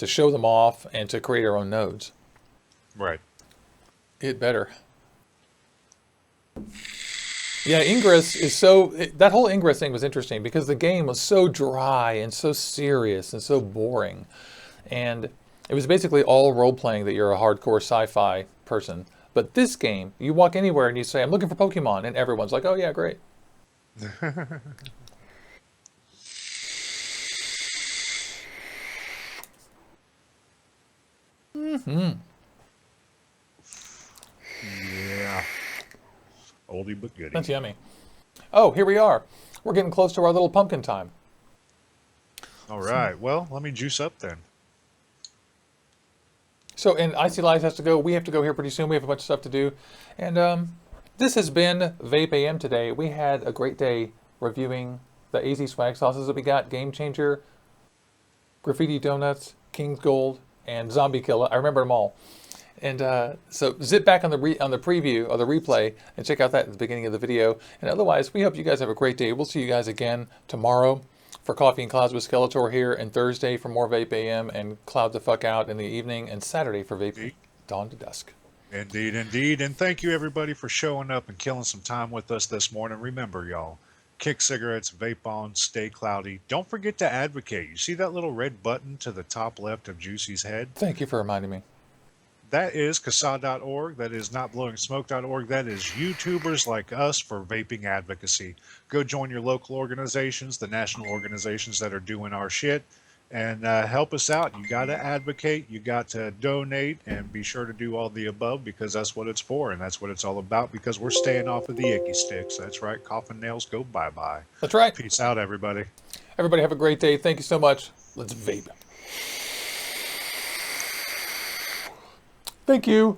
show them off and to create our own nodes. Right. It better. Yeah, Ingress is that whole Ingress thing was interesting because the game was so dry and so serious and so boring. And it was basically all role-playing that you're a hardcore sci-fi person. But this game, you walk anywhere and you say, I'm looking for Pokemon, and everyone's like, oh yeah, great. Yeah. Oldie but goodie. That's yummy. Oh, here we are. We're getting close to our little pumpkin time. All right. Well, let me juice up then. So, and Icy Lives has to go. We have to go here pretty soon. We have a bunch of stuff to do. And this has been VapeAM today. We had a great day reviewing the AZ Swaggsauces that we got. Game Changer, Graffiti Donuts, King's Gold, and Zombie Killer. I remember them all. And so zip back on the preview or the replay and check out that at the beginning of the video. And otherwise, we hope you guys have a great day. We'll see you guys again tomorrow for Coffee and Clouds with Skeletor here, and Thursday for more VapeAM and Cloud the Fuck Out in the evening, and Saturday for Vape Dawn to Dusk. Indeed, indeed. And thank you, everybody, for showing up and killing some time with us this morning. Remember, y'all, kick cigarettes, vape on, stay cloudy. Don't forget to advocate. You see that little red button to the top left of Juicy's head? Thank you for reminding me. That is Casaa.org. That is NotBlowingSmoke.org. That is YouTubers like us for vaping advocacy. Go join your local organizations, the national organizations that are doing our shit, and help us out. You got to advocate. You got to donate, and be sure to do all the above, because that's what it's for, and that's what it's all about, because we're staying off of the icky sticks. That's right. Coffin nails go bye-bye. That's right. Peace out, everybody. Everybody have a great day. Thank you so much. Let's vape. Thank you.